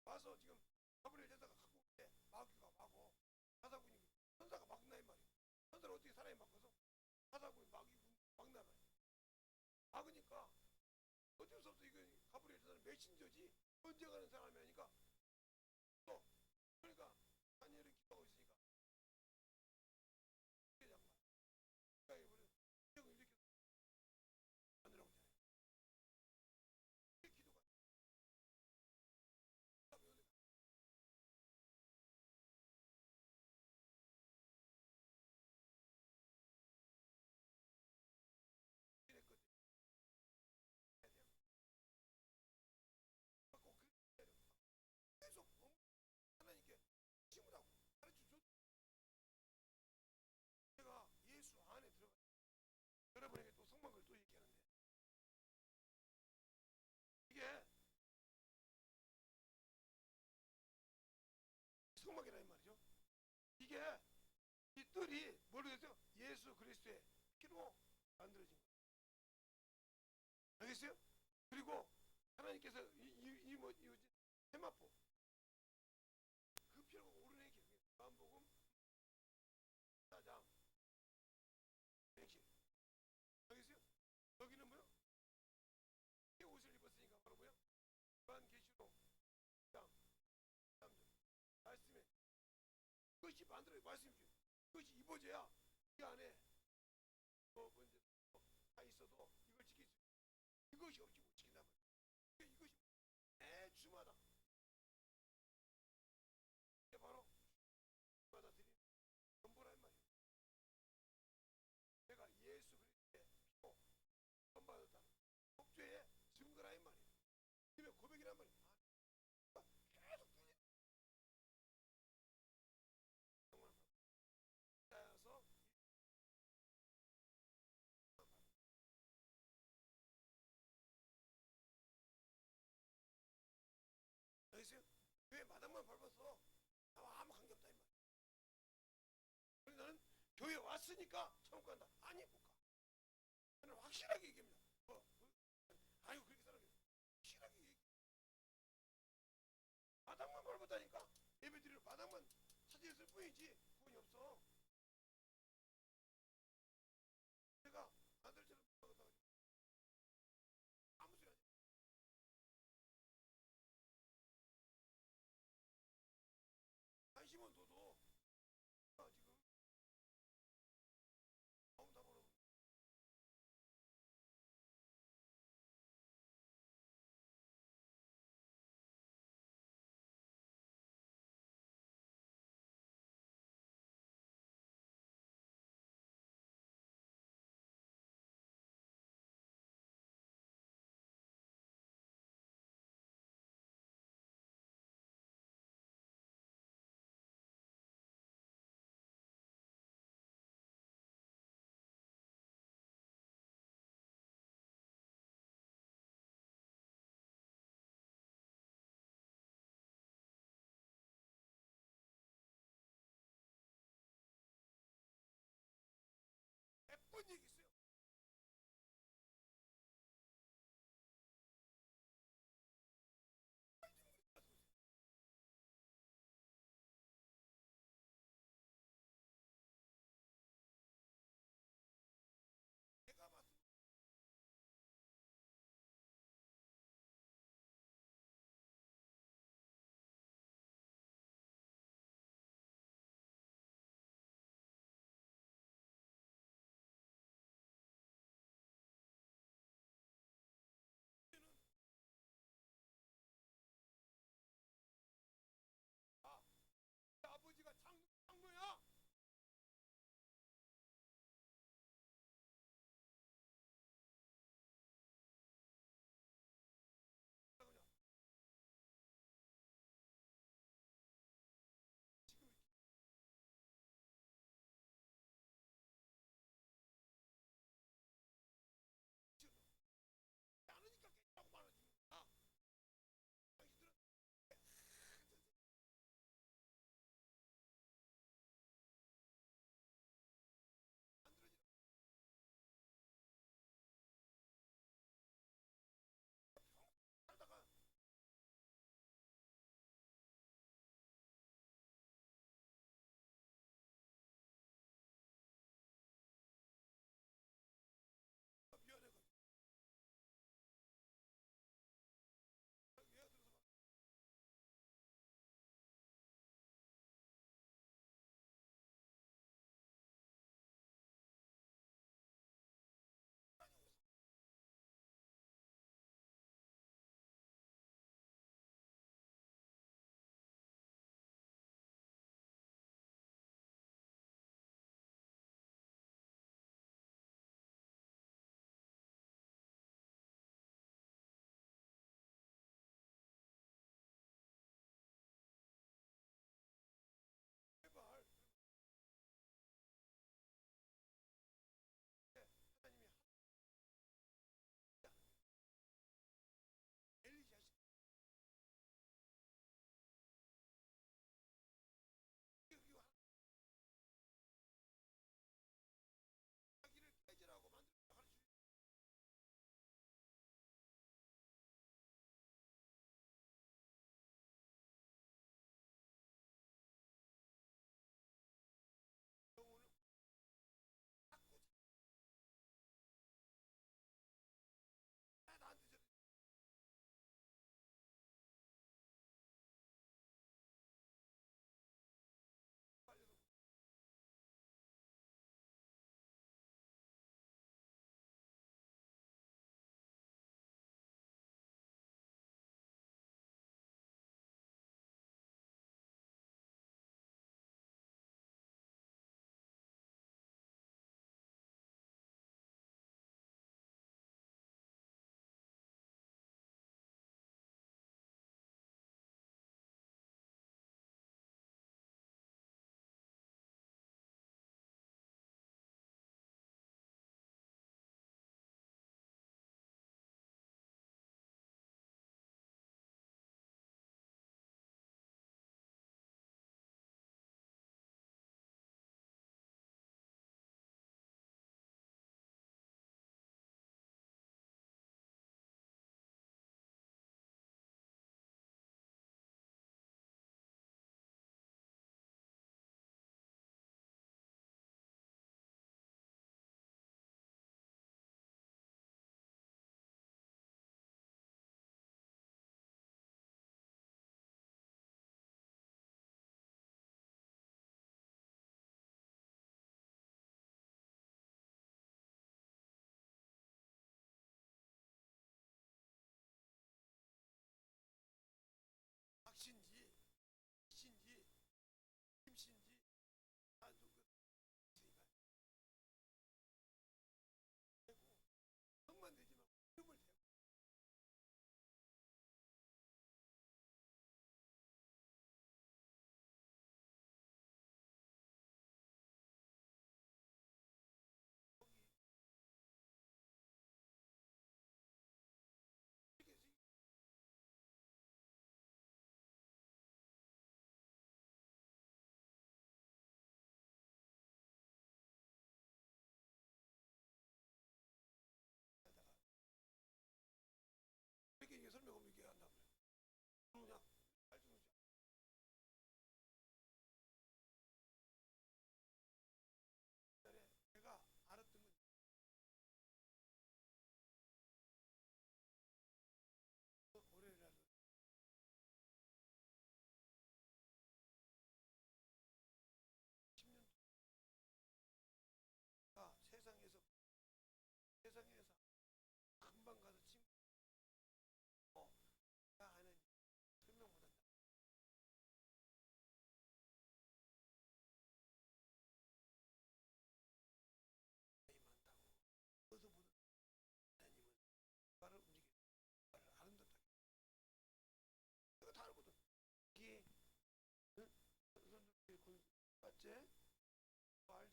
와서 지금 가브리엘 제사가 갖고 오는데 마귀가 막어. 사사군이 천사가 막나 이 말이에요. 천사를 어떻게 사람이 막아서 사사군이 막나 말이에요. 막으니까 어쩔 수 없어. 이건 가브리엘 제사는 메신저지 언제 가는 사람이 아니까 또 그러니까 다니엘이 기도하고 있으니까 장관 그러니까 우리 기적을 일으켜 만들라고 하잖아요. 기도가 이랬거든. 꼭 계속 하나님께 힘을 하고 가르쳐줘. 제가 예수 안에 들어가 여러분에게 또 성막을 또 얘기하는데 이게 성막이라는 말이죠. 이게 이 뜰이 뭐로 해서 예수 그리스도의 피로 만들어진 거예요. 알겠어요? 그리고 하나님께서 이뭐 세마포 그 피로 오르는 길 요한복음 4장 알겠어요? 여기는 뭐요? 이 옷을 입었으니까 바로 뭐요? 요한계시록 1장 3절 말씀에 그것이 만들어요. 말씀이죠. 그것이 입어져야 이 안에 뭐 먼저 다 있어도 이걸 지킬 수 있어요. 이것이 없이 못 지킨단 말이에요. 이것이 매 주마다 이게 바로 주마다 드리는 전부란 말이에요. 내가 예수 그리스도의 피로 구원받았다. 속죄의 증거라는 말이에요. 믿음의 고백이란 말이에요. 계속 들리는 정말 따라서 알겠어요? 왜 마당만 밟았어? 나와 아무 관계없다 이 말이에요. 그래서 나는 교회 왔으니까 천국 간다. 아니 못 가. 저는 확실하게 얘기합니다. 아유 그렇게 살아요. 확실하게 얘기. 바닥만 밟았다니까. 예배드리러 바닥만 차지했을 뿐이지 구원이 없어. 내가 아들처럼 아무 소리 안 해. 관심은 둬도 지금 마음 다 벌어. 번 얘기했어요. 내가 봤을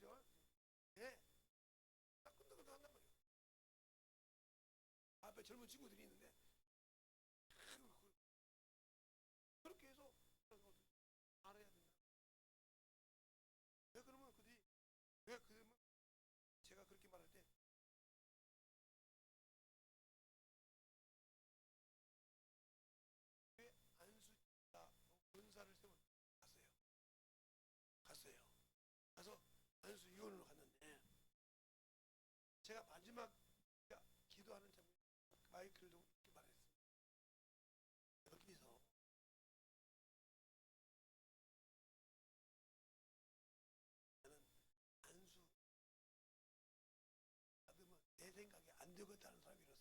그죠? 예, 딱 끈적끈적한단 말이에요. 앞에 젊은 친구들이 있는데 그렇게 해서 알아야 된다. 왜 그러면 그들이 왜 그러면 제가 그렇게 말할 때 왜 안수자 권사를 세워 갔어요. 갔어요. 가서 안수 위원으로 갔는데 제가 마지막 기도하는 장면 마이크를 두고 이렇게 말했습니다. 여기서 나는 안수 받으면 내 생각에 안 되겠다는 사람이었어요.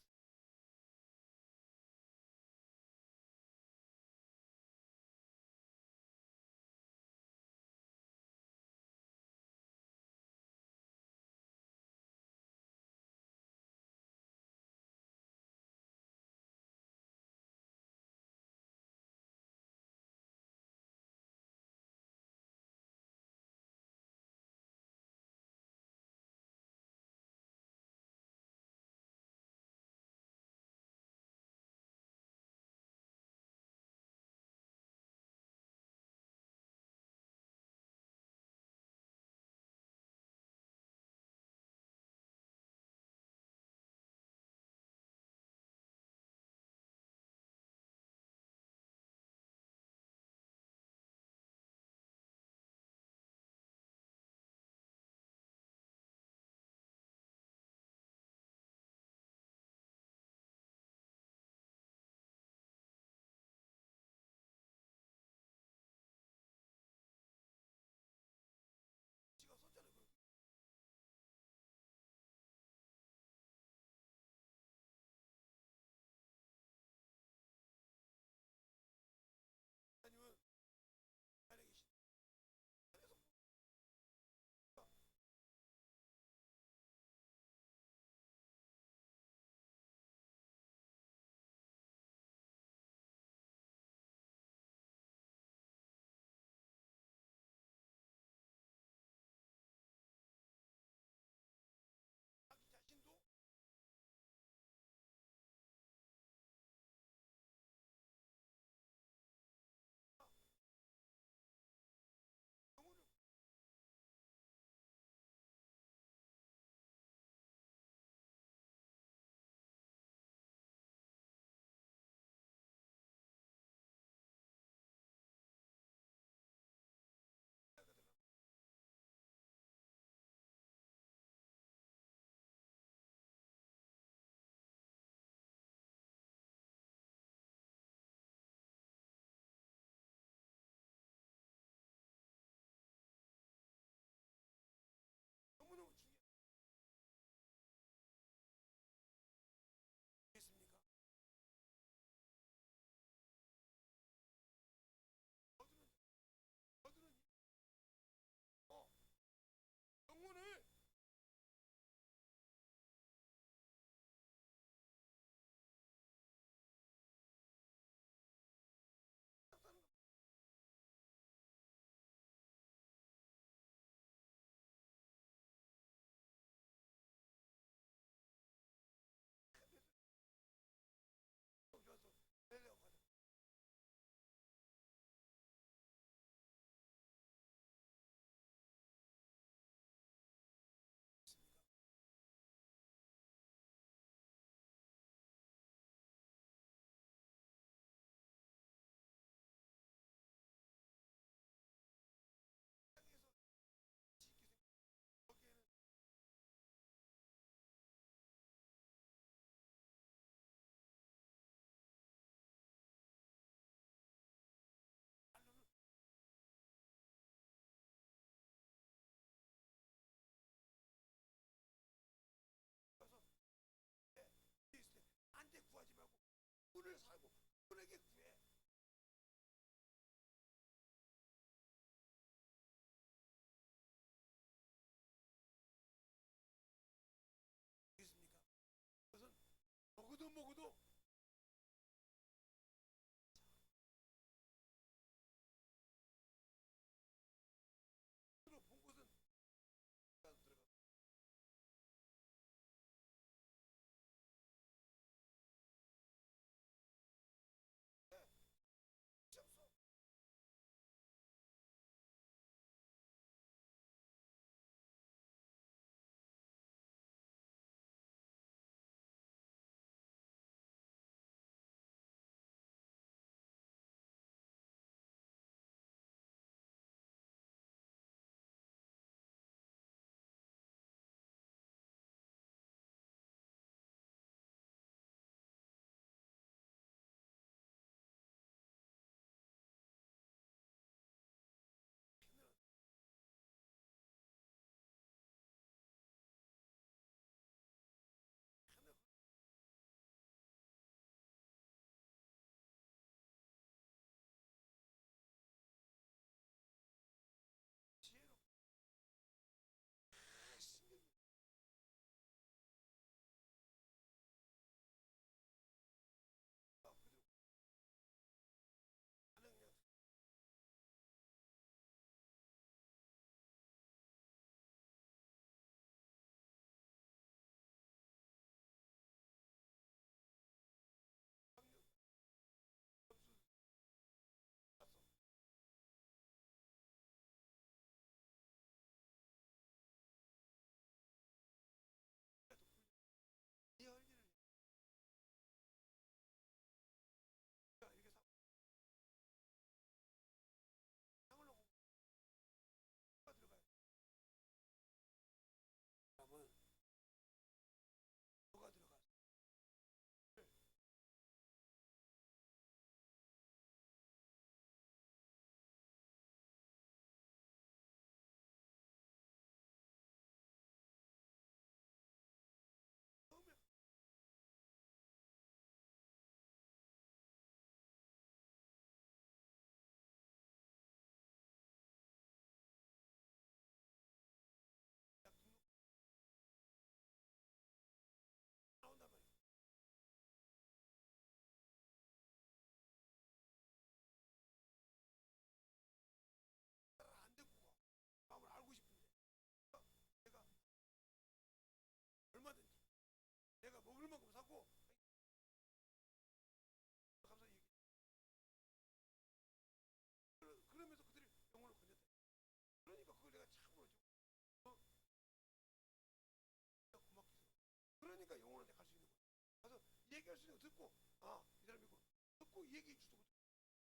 얘기해 주도 못하고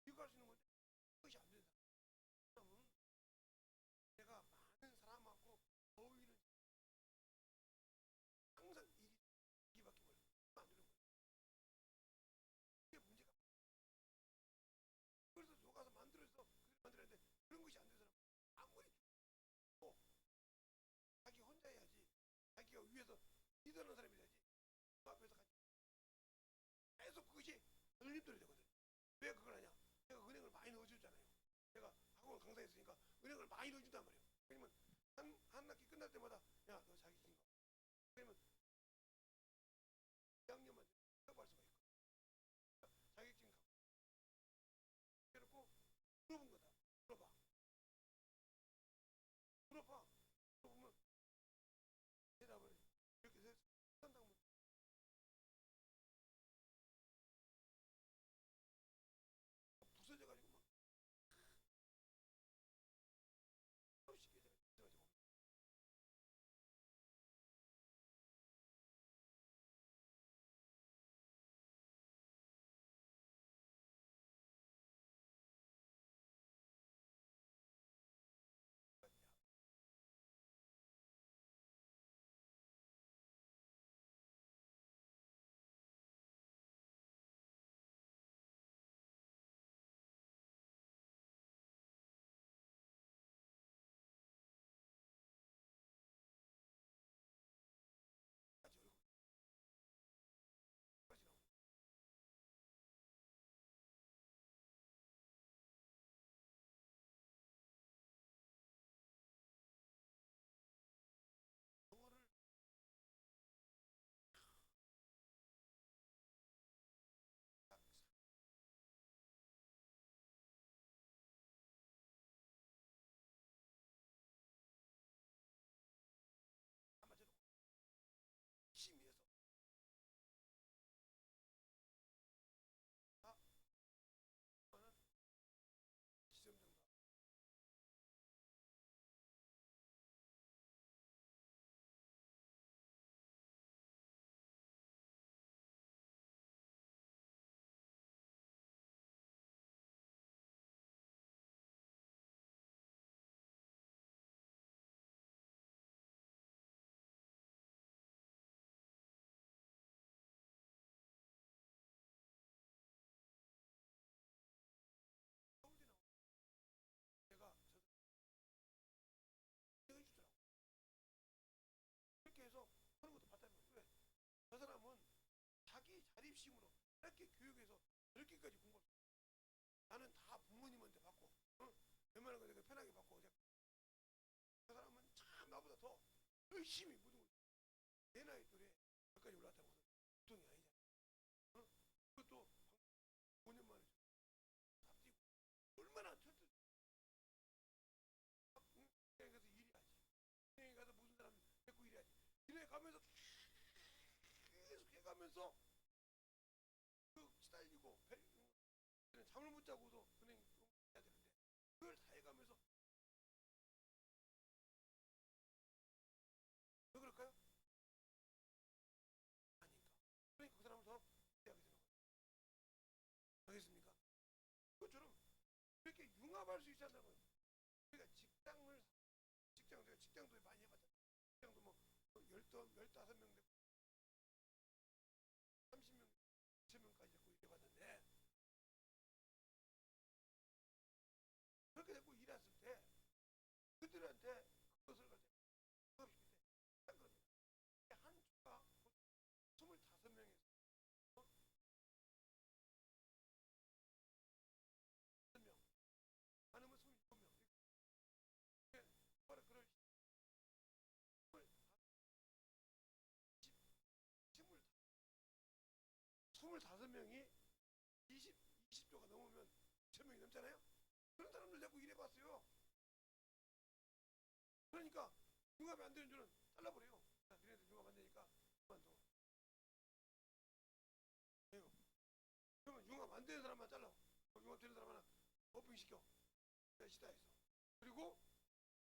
이해할 수 있는 건데 그것이 안 되는 사람은 내가 많은 사람하고 어울리는 항상 이기밖에 몰라 안 되는 거예요. 그게 문제가. 그래서 녹아서 만들어서 만들었는데 그런 것이 안 되는 사람 아무리 좋고 자기 혼자 해야지 자기가 위에서 리더하는 사람이 돼야지 그 앞에서 같이 계속 그것이 흘림들이 되거든. 왜 그걸 하냐? 내가 은행을 많이 넣어줬잖아요. 내가 학원 강사했으니까 은행을 많이 넣어준단 말이에요. 그러면 한 학기 끝날 때마다 야 너 자격증 거 그러면 2학년만 취업할 수가 있고 자격증 갖고 그래놓고 물어본 거다. 물어봐 물어보면 대답을 이렇게 해서 한다고 부서져가지고 막 쉽게 돼가지고 같이 어려고 빠지라고 영어를 딱 맞춰놓고 심의해서 다 하는 시험 정도 서울대 나오고 제가 저도 해주더라고. 그렇게 해서 하는 것도 봤다는 거예요. 왜? 저 사람은 자기 자립심으로 이렇게 교육해서 이렇게까지 공부를 나는 다 부모님한테 받고 웬만한 거 내가 편하게 받고 저 사람은 참 나보다 더 열심히 모든 걸 내 나이 또래 여기까지 올라왔다는 것은 보통이 아니잖아. 그것도 5년 만에 앞뒤고 얼마나 철들 여행 가서 일해야지. 여행 가서 무슨 사람 데리고 일해야지. 이래 가면서 계속 해가면서 그 시달리고 잠을 못 자고도 은행 해야 되는데 그걸 다 해가면서 왜 그럴까요? 아닌가. 그러니까 그 사람을 더 하게 되는 거예요. 알겠습니까? 그것처럼 이렇게 융합할 수 있어야 한다는 거예요. 우리가 제가 직장도 많이 해봤잖아요. 직장도 뭐 15명 되고 30명, 20명까지 되고 이래봤는데 그렇게 되고 일했을 때 그들한테 그것을 가지고 수업시킬 때 한 겁니다. 한 주가 25명에서 1명 많으면 27명 바로 그럴 25명이 20조가 넘으면 1000명이 넘잖아요. 그런 사람들 자꾸 일해봤어요. 그러니까 융합이 안 되는 줄은 잘라버려요. 너네들 융합 안 되니까 그만둬. 해요. 그러면 융합 안 되는 사람만 잘라. 융합 되는 사람 하나 버핑 시켜. 시다해서. 그리고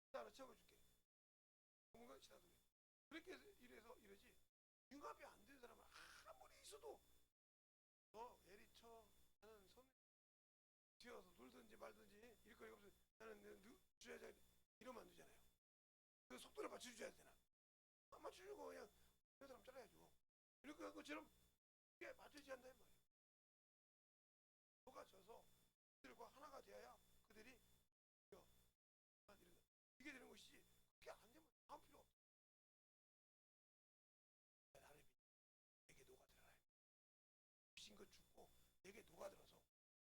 시다 하나 채워줄게. 뭔가 시다도 해. 그렇게 이래서 이러지. 융합이 안 되는 사람은 아무리 있어도 너 예리쳐. 나는 말든지 일거리가 없어. 나는 주야 이러면 안 되잖아요. 그 속도를 맞춰줘야 되나? 안 맞춰주고 그냥 그 사람 잘라야죠. 이렇게 한 것처럼 이게 맞춰지지 않는다 말이에요. 녹아져서 그들과 하나가 되어야 그들이 이게 되는 것이지. 그게 안 되면 아무 필요 없다. 나를 내게 녹아들어라. 미친 것 죽고 내게 녹아들어서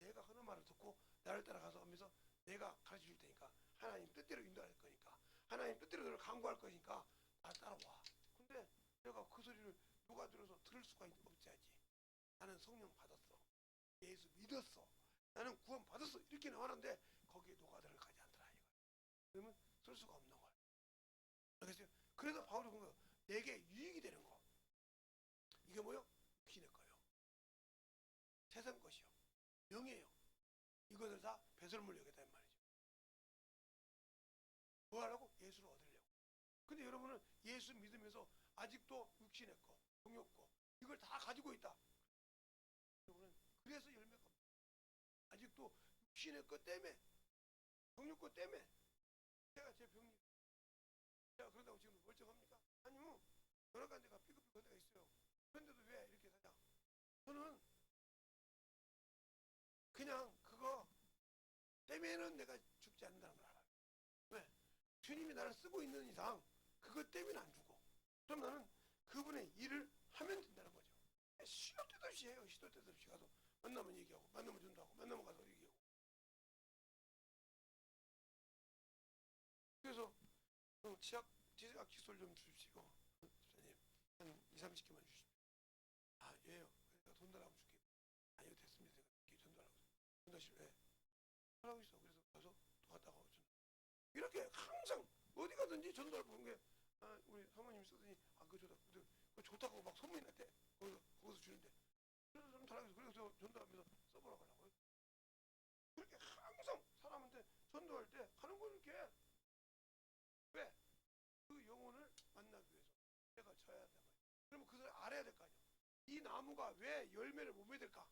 내가 하는 말을 듣고 나를 따라가서 하면서 내가 가르쳐 줄 테니까 하나님 뜻대로 인도할 거니까 하나님 뜻대로 너를 강구할 거니까 나 따라와. 근데 내가 그 소리를 녹아들어서 들을 수가 없어야지. 나는 성령 받았어. 예수 믿었어. 나는 구원 받았어. 이렇게 나왔는데 거기에 녹아들어가지 않더라 이거. 그러면 쓸 수가 없는 거야. 알겠어요? 그래서 바울이 본 거, 내게 유익이 되는 거. 이게 뭐요? 육신의 거요. 세상 것이요. 명예요. 이것을 다 배설물 여기다 말이죠. 뭐 하라고? 예수를 얻으려고. 근데 여러분은 예수 믿으면서 아직도 육신의 거, 정욕 거, 이걸 다 가지고 있다. 여러분은 그래서 열매가 없다. 아직도 육신의 것 때문에, 정욕 것 때문에 제가 제 병이 제가 그런다고 지금 멀쩡합니까? 아니면 여러 가지가 삐걱삐걱 데가 있어요. 그런데도 왜 이렇게 사냐? 저는 그냥 그거 때문에는 내가 죽지 않는다는 걸 알아요. 왜? 주님이 나를 쓰고 있는 이상 그것 때문에 안 죽어. 그럼 나는 그분의 일을 하면 된다는 거죠. 시도 때도 없이 해요. 시도 때도 없이 가서 만나면 얘기하고 만나면 전도하고 만나면 가서 얘기하고. 그래서 지각 칫솔 좀 주십시오. 선생님 한 2, 30개만 주십시오. 아 예요. 내가 돈 달라고 줄게. 아니요 됐습니다. 제가 전도하라고. 전도하실 왜? 하라고 있어. 그래서 가서 또 갔다가 오죠. 이렇게 항상 어디 가든지 전도할 보는 게 우리 사모님이 쓰더니 그거 좋다. 그거 좋다고 막 소문이 났대. 거기서 주는데. 그래서 좀 달라고 해서 그래서 전도하면서 써보라고 하려고요. 그렇게 항상 사람한테 전도할 때 하는 거 이렇게 왜? 그 영혼을 만나기 위해서 내가 져야 된다. 그러면 그것을 알아야 될 거 아니야. 이 나무가 왜 열매를 못 맺을까?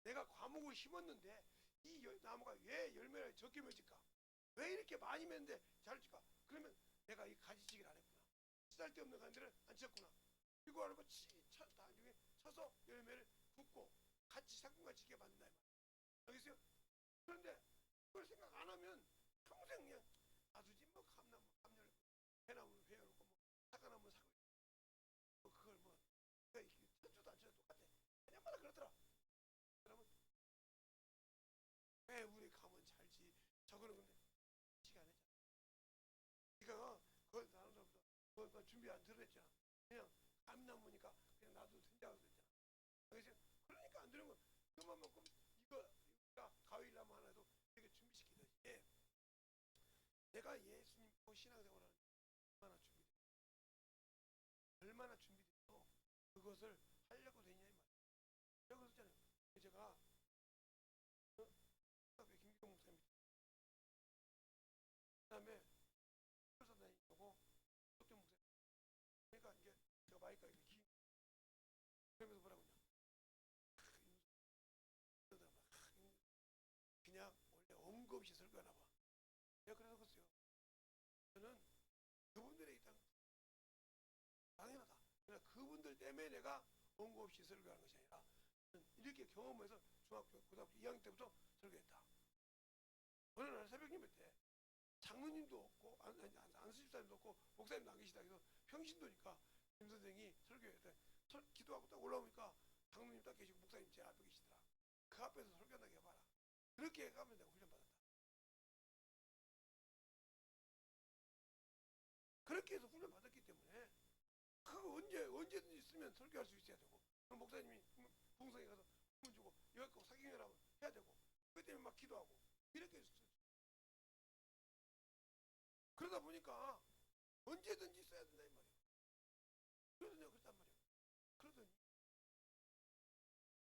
내가 과목을 심었는데 이 나무가 왜 열매를 적게 맺을까? 왜 이렇게 많이 맺는데 잘 질까? 그러면 내가 이 가지치기를 안 했구나. 쓸데없는 간들을 안 쳤구나. 이거 하는 거 나중에 쳐서 열매를 굽고 같이 상품같이 지게 만든다. 알겠어요? 그런데 그걸 생각 안 하면 평생 그냥 놔두지 뭐 감나무 감열 회나무 회열고 뭐 사과나무 사고 뭐 그걸 뭐 천주도 안 쳐도 똑같아. 그냥마다 그렇더라. 그러면 왜 우리 가면 잘지 저거는 근데 시간에 네가 그걸 사람들보다 그거 준비 안 들어했잖아. 그냥 감나무니까 그냥 놔둬도 된다고 그랬잖아. 알겠어요? 그러니까 안 되는 거 그만큼 이거 가위라면 하나도 되게 준비시키듯이 내가 예수님 신앙생활을 얼마나 준비돼 얼마나 준비돼서 그것을 하려고 되냐 이 말이야. 제가 그랬잖아요. 제가 김기동 목사님 그다음에 설사다니고 doktor 목사님 그러니까 이제 제가 마이크가 이렇게 그러면서 뭐라고 하냐 그냥 원래 언급 없이 설교하나 봐. 내가 그래서 그랬어요. 저는 그분들의 입장 당연하다. 그러나 그분들 때문에 내가 언급 없이 설교하는 것이 아니라 이렇게 경험해서 중학교, 고등학교 2학년 때부터 설교했다. 어느 날 새벽 예배 때 장로님도 없고 안수집사님도 없고 목사님도 안 계시다. 그래서 평신도니까 김 선생이 설교할 때 기도하고 딱 올라오니까 장로님 딱 계시고 목사님 제 앞에 계시더라. 그 앞에서 설교한다고 해봐라. 그렇게 가면 내가 훈련받았다. 그렇게 해서 훈련받았기 때문에 그거 언제든지 있으면 설교할 수 있어야 되고 그럼 목사님이 봉성에 가서 문 주고 여기 꼭 사경이라고 해야 되고 그 때문에 막 기도하고 이렇게 했어요. 그러다 보니까 언제든지 써야 된다 이 말이에요. 그래서 내가 그랬단 말이에요. 그러더니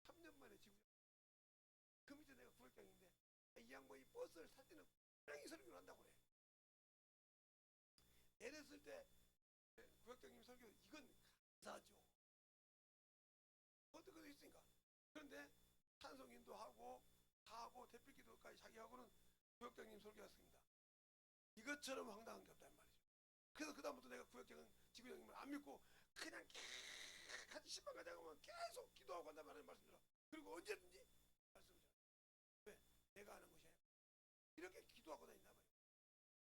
3년 만에 지구장 그 밑에 내가 구역장인데 이 양반이 버스를 탈 때는 분명히 설교를 한다고 그래. 내렸을 때 구역장님 설교 이건 감사하죠. 그것도 있으니까. 그런데 찬송인도 하고 다 하고 대필 기도까지 자기 하고는 구역장님 설교했습니다. 이것처럼 황당한 게 없단 말이죠. 그래서 그다음부터 내가 구역장은 지구장님을 안 믿고 그냥 같이 신방 가자고 하면 계속 기도하고 한단 말이에요. 말씀드려. 그리고 언제든지 말씀을 잘. 왜? 내가 하는 것이 아니라 이렇게 기도하고 다닌단 말이에요.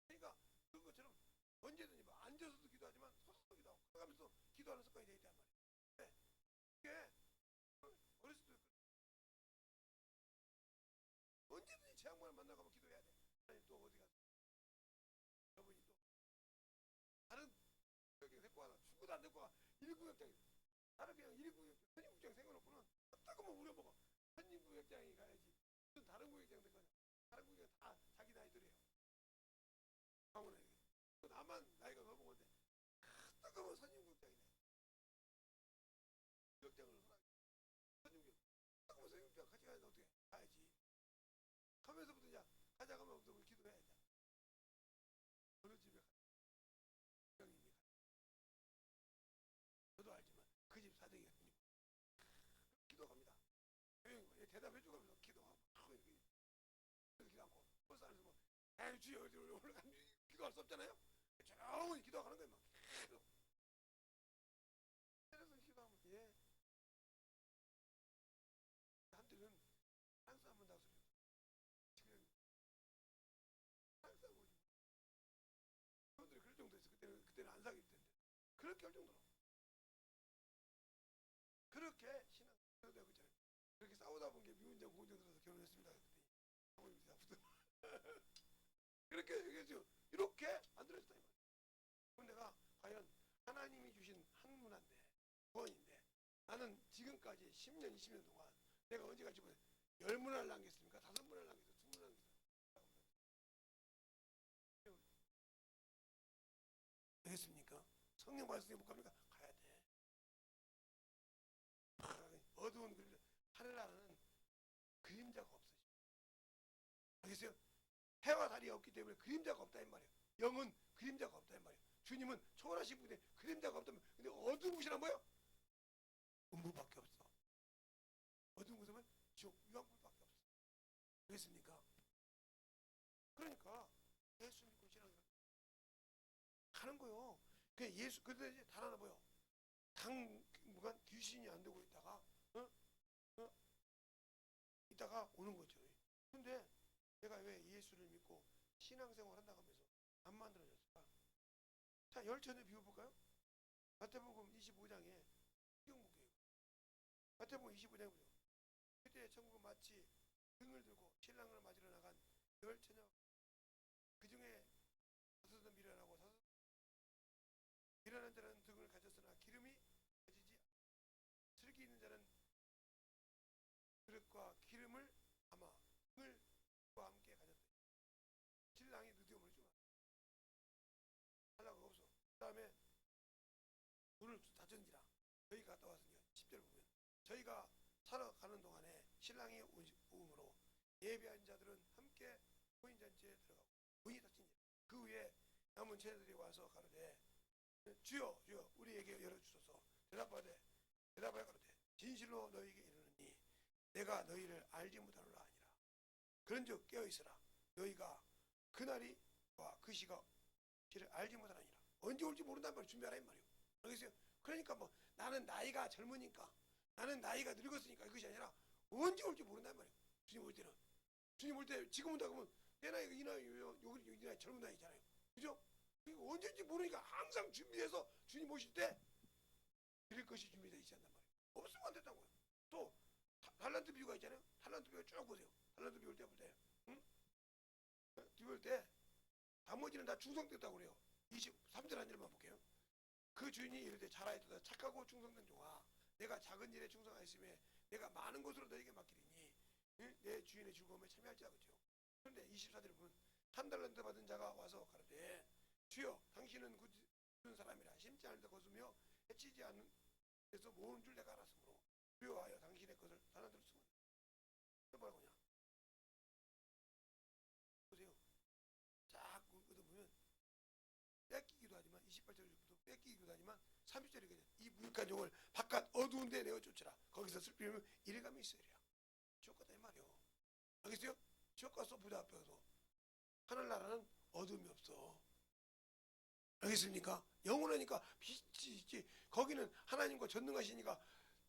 그러니까 그것처럼 언제든지 뭐 앉아서도 기도하지만 서서도 기도하고 가면서 기도하는 습관이 되어 있단 말이에요. 왜? 이게 어렸을 때 언제든지 제 양반을 만나가면 기도해야 돼. 아니 또 어디 가서 여러분이 또 다른 여기 데리고 와서 축구도 안 데리고 와. 1구역장이 나는 그냥 1구역장 선임구역장 생겨놓고는 따끔하면 우려먹어. 선임구역장이 가야지 무슨 다른 구역장 된 거냐. 다른 구역장 다 자기 나이들이에요. 아무나 이게 나만 나이가 더 먹었는데 따끔하면 선임구역장이네. 구역장을 허락해. 선임구역 따끔하면 선임구역장 같이 가야지. 어떻게 가야지. 가면서부터 이제 가자 가면 우리 기도해야지. 어느 집에 형님이 저도 알지만 그 집 사정이 아니고 기도합니다. 조용히 대답해주고 하면서 기도하고 이렇게 않고 버스 안에서 뭐 에이 주여 올라가면 기도할 수 없잖아요. 조용히 기도하는 거예요. 막 그래서 기도하면 예 한들은 항상 한번 나서 지금 항상 오지 사람들이 그럴 정도였어. 그때는 안 사귈 텐데 그렇게 할 정도로 그렇게 신앙 되고 있잖아요. 그렇게 싸우다 본 게 미운정 공정 들어서 결혼했습니다. 그랬더니 어머님이 아프더 그렇게 얘기했죠. 이렇게 안 들어졌다 이 말이에요. 그럼 내가 과연 하나님이 주신 한 문화인데 구원인데 나는 지금까지 10년 20년 동안 내가 언제까지 보면 10문화를 남겼습니까? 5문화를 남겼어요? 2문화를 남겼어요? 되겠습니까? 성령 말씀에 못 갑니까? 가야 돼. 어두운 그림 하늘나라는 그림자가 없어요. 알겠어요? 해와 달이 없기 때문에 그림자가 없다 이 말이에요. 영은 그림자가 없다 이 말이에요. 주님은 초월하신 분인데 그림자가 없다면 근데 어두운 곳이란 뭐예요? 음부밖에 없어. 어두운 곳은 지옥 유황불밖에 없어. 알겠습니까? 그러니까 예수 믿고 신앙을 가는 거요. 그냥 예수 그런데 이제 단 하나 뭐요? 당분간 귀신이 안 되고 있다가 있다가 오는 거죠. 근데 내가 왜 예수를 믿고 신앙생활 한다고 하면서 안 만들어졌을까? 자, 열천에 비워볼까요? 마태복음 25장에 성경복이에요. 마태복음 25장에 보죠. 그때 천국은 마치 등을 들고 신랑을 맞으러 나간 열처녀 그 중에 사서든 미련하고 미련한 자는 등을 가졌으나 기름이 가지지 슬기 있는 자는 그릇과 기름을 아마 등을 함께 가졌다. 신랑이 느디움을 주마 하려고 없어. 그 다음에 돈을 다 던지라. 저희가 갔다 왔으니까 10절 보면 저희가 살아가는 동안에 신랑이 오므로 예배한 자들은 함께 혼인잔치에 들어가고 문이 닫힌 그 후에 남은 제자들이 와서 가로되 주여 주여 우리에게 열어주소서. 대답하여 가로되 진실로 너희에게 이르노니 내가 너희를 알지 못하노라 아니라. 그런즉 깨어있으라. 너희가 그날이 와 그 시가 를 알지 못하느니라. 언제 올지 모른단 말을 준비하라 이 말이에요. 알겠어요? 그러니까 뭐 나는 나이가 젊으니까 나는 나이가 늙었으니까 이것이 아니라 언제 올지 모른단 말이에요. 주님 올 때는 주님 올 때 지금 온다 그러면 내 나이가 이 나이 이 나이 젊은 나이잖아요. 그죠? 그리고 언제인지 모르니까 항상 준비해서 주님 오실 때 드릴 것이 준비되어 있지 않단 말이에요. 없으면 안 된다고요. 또 달란트 비유가 있잖아요. 달란트 비유 쭉 보세요. 달란트 비유를 때 볼 때, 응? 비유할 때 나머지는 다 충성됐다고 그래요. 23절 한 절만 볼게요. 그 주인이 이르되 잘하였도다 착하고 충성된 종아 내가 작은 일에 충성하였으며 내가 많은 것으로 너에게 맡기리니 내 주인의 즐거움에 참여할지라. 그죠? 그런데 24절에 보면 한 달란트 받은 자가 와서 가로되 주여 당신은 굳은 사람이라 심지 않을 때 거두며 해치지 않는 데서 모으는 줄 내가 알았으므로 주여하여 당신의 것을 달란트로 쓰고 뭐라고 하냐 보세요. 쫙 걷어보면 뺏기기도 하지만 28절부터 뺏기기도 하지만 30절에 그냥 이 무익한 종을 바깥 어두운 데 내어 쫓으라. 거기서 슬피면 이래감이 있으리라. 좋겠다 이 말이요. 알겠어요? 지옥 갔어. 부자 앞에서. 하늘나라는 어둠이 없어. 알겠습니까? 영원하니까 빛이 있지. 거기는 하나님과 전능하시니까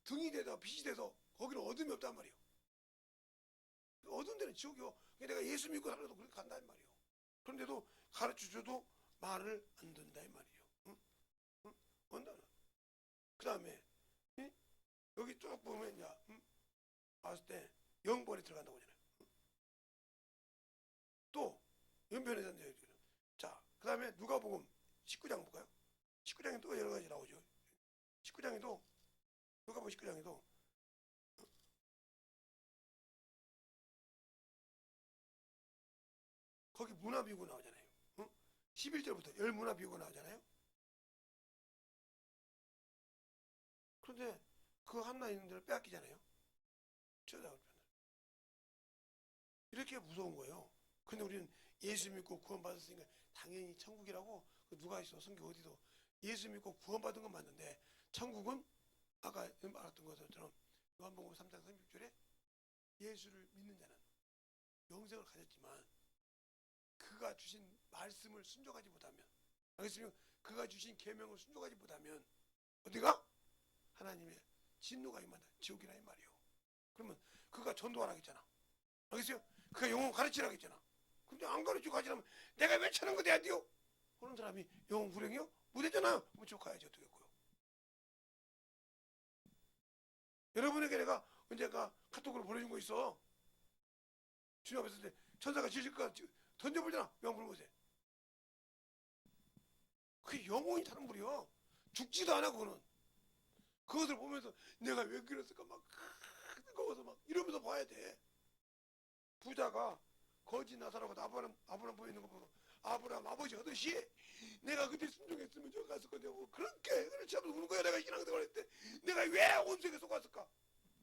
등이 돼서 빛이 돼서 거기는 어둠이 없단 말이에요. 어두운 데는 지옥이요. 내가 예수 믿고 살아도 그렇게 간단 말이에요. 그런데도 가르쳐줘도 말을 안 듣는다 이 말이에요. 응? 응? 그 다음에 여기 쭉 보면 이제 봤을 때 영벌에 들어간다고 하잖아요. 또 연변에서 이제 자, 그 다음에 누가복음 19장 볼까요? 19장에 또 여러 가지 나오죠. 19장에도 누가복음 19장에도 거기 문화 비유가 나오잖아요. 11절부터 열 문화 비유가 나오잖아요. 그런데 그 한나 있는 데를 빼앗기잖아요. 쳐다볼 편을. 이렇게 무서운 거예요. 근데 우리는 예수 믿고 구원받았으니까 당연히 천국이라고 누가 있어 성경 어디도 예수 믿고 구원받은 건 맞는데 천국은 아까 말했던 것처럼 요한복음 3장 36절에 예수를 믿는 자는 영생을 가졌지만 그가 주신 말씀을 순종하지 못하면 알겠습니까? 그가 주신 계명을 순종하지 못하면 어디가? 하나님의 진노가 임한다. 지옥이라 이 말이에요. 그러면 그가 전도하라 했잖아. 알겠어요? 그가 영혼 가르치라 했잖아. 근데 안 가르치고 가지라면 내가 왜 차는 거 돼야 돼요? 그런 사람이 영혼 불행이요? 못했잖아요. 그럼 지옥 가야지 어떻겠고요. 여러분에게 내가 언제가 카톡으로 보내준 거 있어. 주님 앞에 있을 때 천사가 지실까 던져보잖아. 영혼 불못에. 그게 영혼이 타는 불이요. 죽지도 않아 그거는. 그것을 보면서 내가 왜 그랬을까 막 뜨거워서 막 이러면서 봐야 돼. 부자가 거지 나사라고 아브람 보이는 거 보고 아브람 아버지 하듯이 내가 그때 순종했으면 저 갔을 건데 뭐 그렇게 그렇지 않으면 우는 거야. 내가 신앙생활 했을 때 내가 왜 온수에게 속았을까?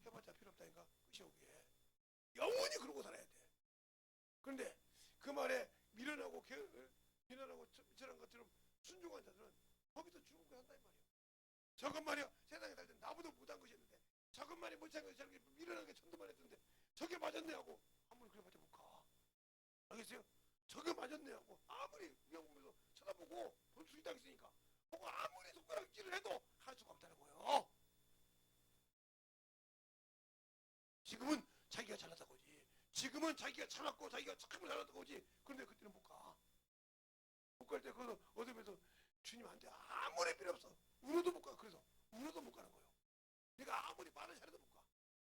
해봤자 필요 없다니까. 끝이 오게 영원히 그러고 살아야 돼. 그런데 그 말에 미련하고 저런 것처럼 순종한 자들은 거기서 죽은 거 한다 이 말이야. 저것 말이야 세상에 살 때 나보다 못한 것이었는데 저것 말이 못한 것이 저렇게 미련한 게 천도만 했는데 저게 맞았네 하고 아무리 그래봤자 못 가. 알겠어요? 저게 맞았네 하고 아무리 그냥 보면서 쳐다보고 볼 수 있다 했으니까 보고 아무리 손가락질을 해도 할 수가 없다는 거예요. 지금은 자기가 잘났다고 하지. 지금은 자기가 참았고 자기가 착함을 잘났다고 하지. 그런데 그때는 못 가. 못 갈 때 거기서 어둠에서 주님한테 아무리 필요 없어. 울어도 못 가. 그래서 울어도 못 가는 거예요. 네가 아무리 말을 잘해도 못 가.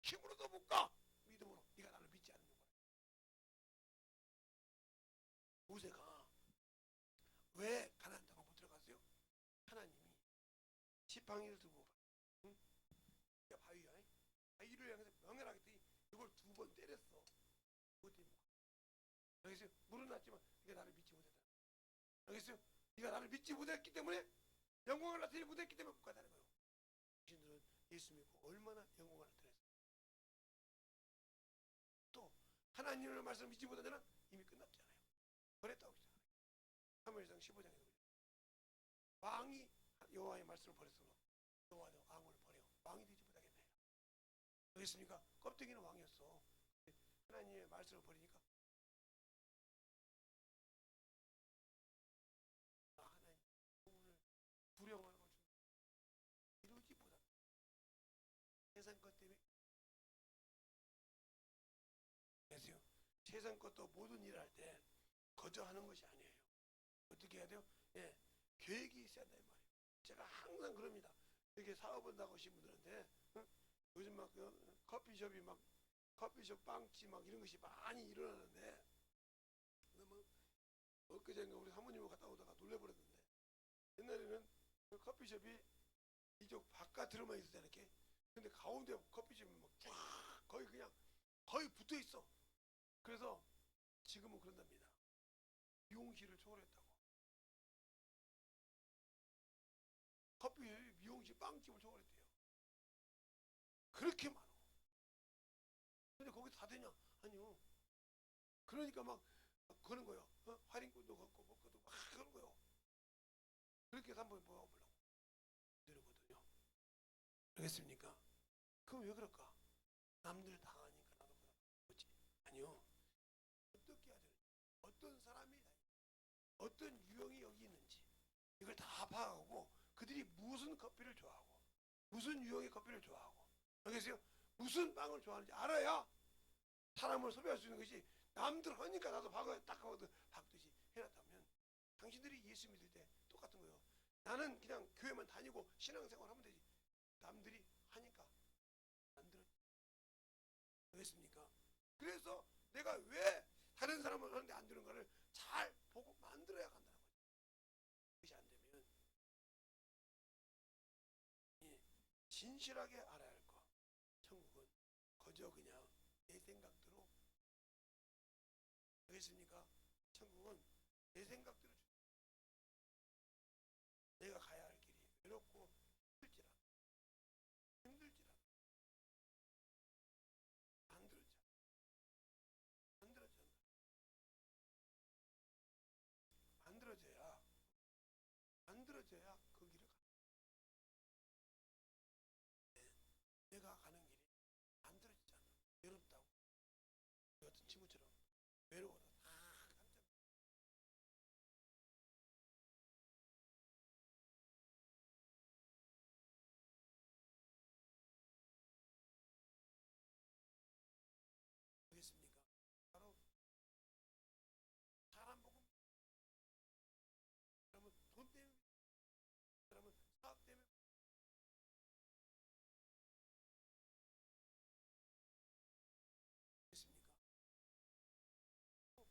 힘으로도 못 가. 믿음으로 네가 나를 믿지 않는 거야. 모세가 왜 가나안 땅을 못 들어갔어요? 하나님이 지팡이를 들고 응? 바위야. 바위를 향해서 명령하겠더니 이걸 2번 때렸어. 그것 때문에 알겠어요? 물은 났지만 네가 나를 믿지 못했다. 알겠어요? 네가 나를 믿지 못했기 때문에 영광을 나타내지 못했기 때문에 못 가다는 거예요. 당신들은 예수 믿고 얼마나 영광을 나타냈어요. 또 하나님의 말씀을 믿지 못한 자는 이미 끝났잖아요. 버렸다고 그러잖아요. 사무엘상 15장에도 왕이 여호와의 말씀을 버렸으므로 여호와도 왕을 버려 왕이 되지 못하겠네. 알겠습니까? 껍데기는 왕이었어. 하나님의 말씀을 버리니까 하나님 오늘 불영하고 이루지 못한 세상 것 때문에 그래서요. 세상 것도 모든 일을 할 때 거저하는 것이 아니에요. 어떻게 해야 돼요? 예, 계획이 있어야 된다 이 말이에요. 제가 항상 그럽니다. 이렇게 사업을 나가신 분들한테 요즘 막 커피숍이 막 커피숍 빵집 막 이런 것이 많이 일어나는데 너무 엊그젠가 우리 사모님하고 갔다 오다가 놀래버렸는데 옛날에는 그 커피숍이 이쪽 바깥으로만 있었잖아요. 이렇게. 근데 가운데 커피숍이 막 쫙 거의 그냥 거의 붙어 있어. 그래서 지금은 그런답니다. 미용실을 초월했다고. 커피 미용실 빵집을 초월했대요. 그렇게 많아. 근데 거기서 다 되냐? 아니요. 그러니까 막 그런 거예요. 할인권도 갖고 먹고도 막 그런 거예요. 그렇게 해서 한번 모아보려고 되거든요. 알겠습니까? 그럼 왜 그럴까? 남들 당하니까 나도 그렇지. 아니요. 어떤 사람이 어떤 유형이 여기 있는지 이걸 다 파악하고 그들이 무슨 커피를 좋아하고 무슨 유형의 커피를 좋아하고 알겠어요? 무슨 빵을 좋아하는지 알아야 사람을 소비할 수 있는 것이 남들 하니까 나도 딱 하거든 박듯이 해놨다면 당신들이 예수 믿을 때 똑같은 거예요. 나는 그냥 교회만 다니고 신앙생활 하면 되지. 남들이 하니까 안 들어. 알겠습니까? 그래서 내가 왜 다른 사람은 하는데 안 되는가를 잘 보고 만들어야 간다는 거죠. 그것이 안 되면 진실하게 알아야 할 거. 천국은 거저 그냥 내 생각대로 알겠습니까? 천국은 내 생각대로 내가 가야 할 길이 외롭고 힘들지라 만들어져야 그 길을 가. 내가 가는 길이 만들어지잖아. 외롭다고 우리 같은 친구처럼 외로워도 다 간장. 알겠습니까? 바로 사람 보고 사람은 돈 때문에 사람은 사업 때문에 알겠습니까? 지금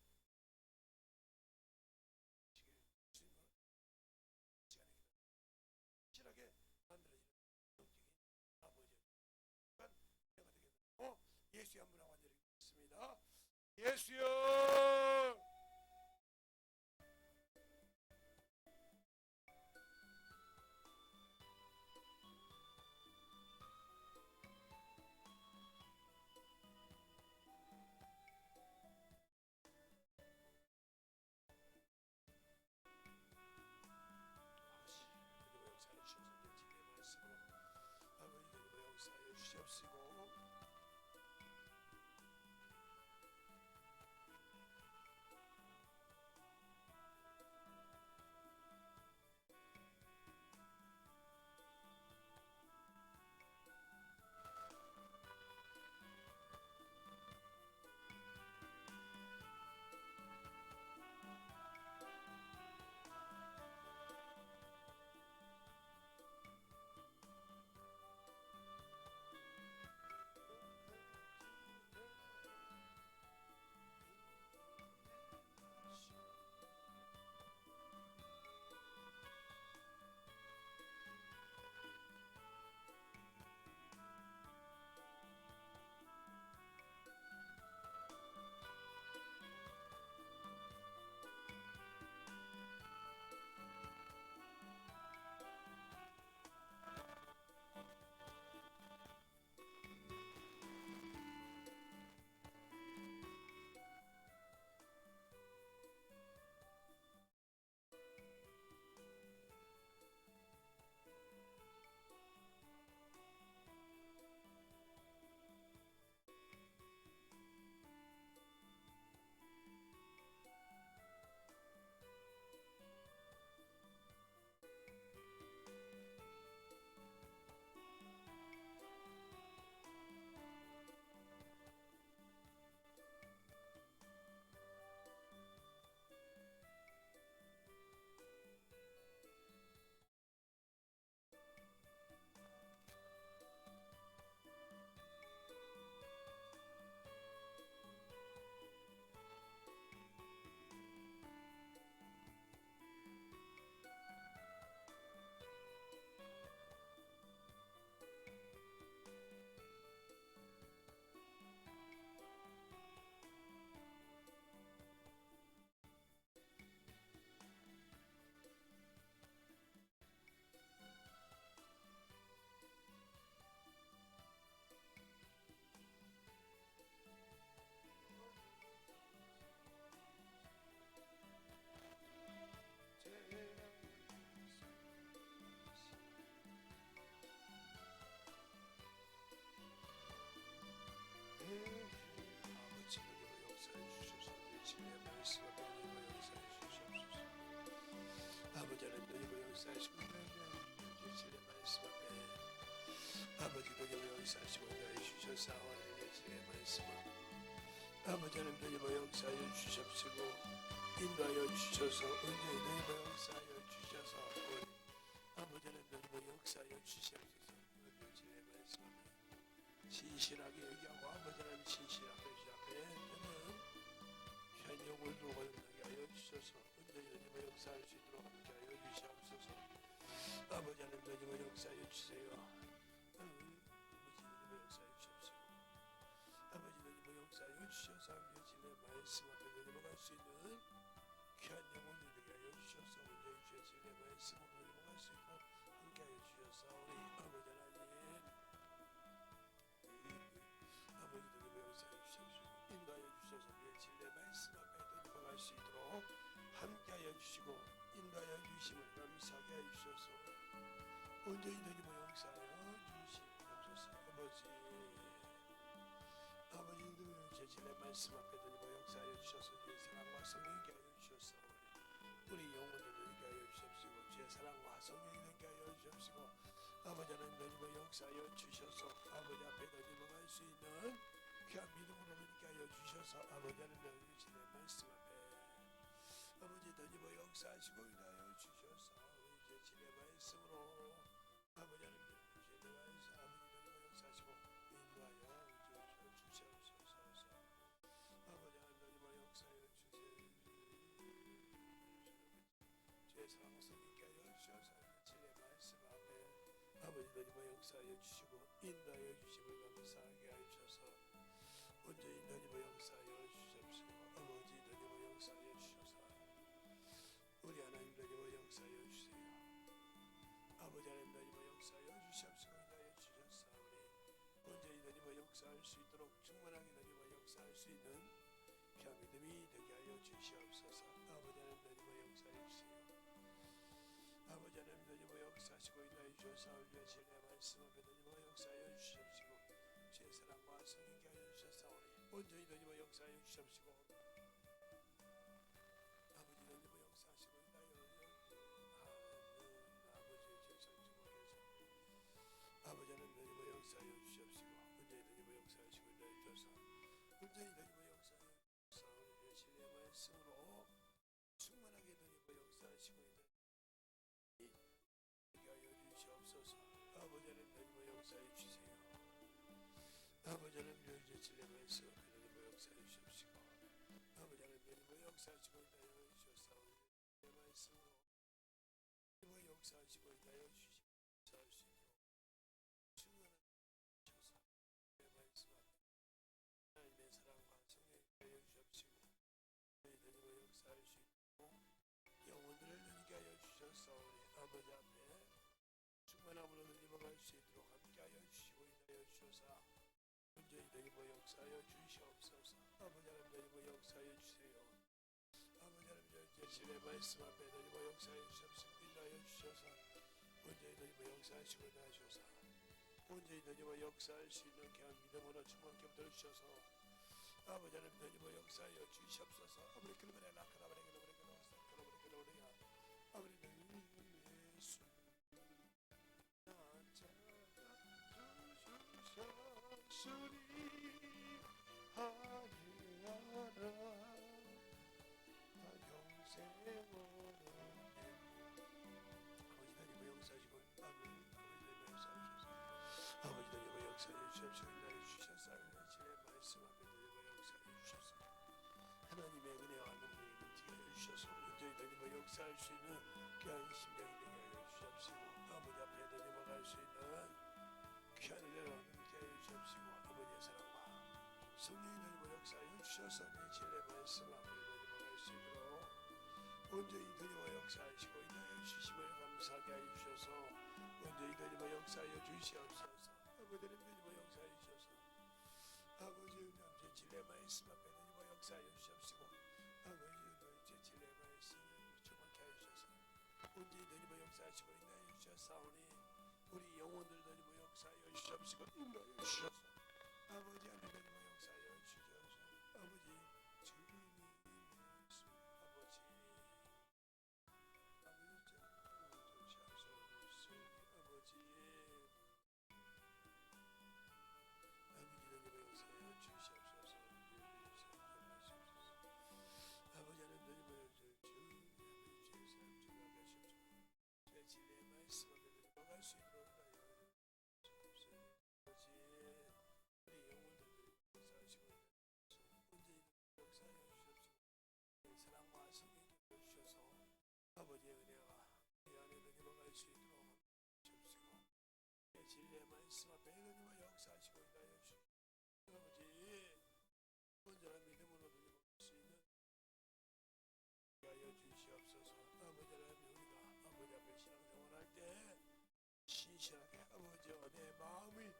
주님을 시간에 확실하게 만들어지는 영적인 아버지 내가 되겠다. 예수의 한분 하고 앉아있습니다. 예수여. 역사해 주셔서 진리의 말씀으로 아버지 역사해 주시옵시고 역사하시고 진리의 말씀 앞에 아버지 하나님 역사하시고 인도하여 주셔서 진리의 말씀 아버지 하나님 역사하여 주십시고 인도하여 주셔서 은혜의 역사하여 주셔서 아버지 하나님 역사하여 주시옵소서. 진리의 말씀 신실하게 여기하고 아버지 하나님 신실하게 앞에 저는 귀한 영혼을 도와주게 하여 주셔서 은혜의 역사할 수 있도록 함께 하여 주시옵소서. 아버지 하나님 역사하여 주세요. 아버지 하나님 역사하여 주십시오. 아버지 하나님 역사하여 주셔서 진리의 말씀 앞에 넘어갈 수 있는 귀한 영혼을 되게 하여 주셔서 은혜의 진리의 말씀으로 넘어갈 수 있도록 함께 하여 주셔서 우리 아버지 하나님 아버지 하나님 역사하여 주십시오. 인도하여 주셔서 우리의 진리의 말씀 앞에 넘어갈 수 있도록 함께 하여 주시고 인도하여 주심을 감사하게 하여 주셔서 온전히 하나님 역사하여 주시옵소서. 아버지 제 진리의 말씀 앞에 하나님 역사하여 주셔서 주의 사랑과 성령께 하여 주셔서 우리 영혼을 되게 하여 주십시고 주의 사랑과 성령이 되게 하여 주십시고 아버지 하나님 역사하여 주셔서 아버지 앞에 넘어갈 수 있는 귀한 믿음으로 되게 하여 주셔서 아버지 하나님 진리의 말씀 앞에 아버지 하나님 역사하시고 인하여 주셔서 우리 진리의 말씀으로 아버지 하나님 진리의 말씀 아버지 하나님 역사하시고 인하여 주시옵소서. 아버지 하나님 역사하여 주세요. 주의 사랑 성령께 하여 주셔서 진리의 말씀 앞에 아버지 하나님 역사하여 주시고 인도하여 주심을 감사하게 하여 주셔서 온전히 하나님 역사하여 주십시오. 아버지 하나님 역사하여 주셔서 우리 하나님 하나님 역사하여 주세요. 아버지 하나님 하나님 역사하여 주십시오. 인도하여 주셨사오니 온전히 하나님 역사할 수 있도록 충만하게 하나님 역사할 수 있는 귀한 믿음이 되게 하여 주시옵소서. 아버지 하나님 하나님 역사해 주세요. 아버지 하나님 하나님 역사하시고 인도하여 주셔서 우리의 진리의 말씀 앞에 하나님 역사하여 주십시고 주의 사랑과 성령께 하여 주셨사오니 온전히 하나님 역사하여 주십시고 아버지 하나님 역사하시고 인도하여 아버지의 전주님께서 아버지 하나님 역사하여 주십시고 온전히 하나님 역사하시고 인도하여 주셔서 온전히 하나님 역사하여 주셔서 우리의 진리의 말씀으로 충만하게 하나님 역사하시고 주시옵소서. 아버지 하나님 역사해 주세요. 아버지 하나님 진리의 말씀 하나님 역사해 주십시오. 아버지 하나님 역사하시고 인하여 주셨사오니 내 말씀으로 하나님 역사하시고 인하여 주시옵소서. 할 수 있도록 충만하게 주셔서 내 말씀 앞에 하나님의 사랑과 성령에 하여 주십시고 하나님 역사할 수 있도록 영혼들을 눈게 하여 주셨사오니 아버지 앞에 충만함으로 넘어갈 수 있도록 함께하여 주시고 인하여 주셔서 온전히 넘어 역사하여 주시옵소서. 아버지 하나님 넘어 역사하여 주세요. 아버지 하나님 제 진리의 말씀 앞에 넘어 역사하여 주시옵시고 인하여 주셔서 온전히 넘어 역사하시고 인하여 주셔서 온전히 넘어 역사할 수 있는 귀한 믿음으로 충만케 붙들어 주셔서 아버지 하나님 넘어 역사하여 주시옵소서. 아버지 그러면 라카라바레 그러면 아버지 예수 주셨으니 하늘나라 영생으로 아버지 하나님 역사하시고 아버지 하나님 역사해 주십시오. 인하여 주셔서 진리의 말씀 앞에 역사해 주셔서 하나님의 은혜와 능력이 넘치게 하여 주셔서 온전히 하나님 역사할 수 있는 귀한 심령이 되게 하여 주십시오. 아버지 앞에 넘어갈 수 있는 귀한 은혜로 넘게 하여 주십시오. 아버지의 사랑과 성령이 하나님 역사하여 주셔서 내 진리의 말씀 앞에 넘어갈 수 있도록 온전히 하나님 역사하시고 인하여 주심을 감사하게 하여 주셔서 온전히 하나님 역사하여 주시옵소서. 아버지 하나님 역사하여 주셔서 아버지 제 진리의 말씀 앞에 하나님 역사하여 주십시고 아버지 제 진리의 말씀을 충만케 하여 주셔서 온전히 하나님 역사하시고 인하여 주셨사오니 우리 영혼들 하나님 역사하여 주십시고 인하여 주셔서 아버지 하나님 역사하여 주셔서 아버지 주님 예수 아버지 아버지의 은혜가 이 안에 넘어갈 수 있도록 주옵시고 내 진리의 말씀 앞에 하나님과 역사하시고 인하여 주시옵소서. 아버지 온전한 믿음으로 누릴 수 있는 하여 주시옵소서. 아버지 하나님 우리가 아버지 앞에 신앙생활할 때 신실하게 아버지와 내 마음이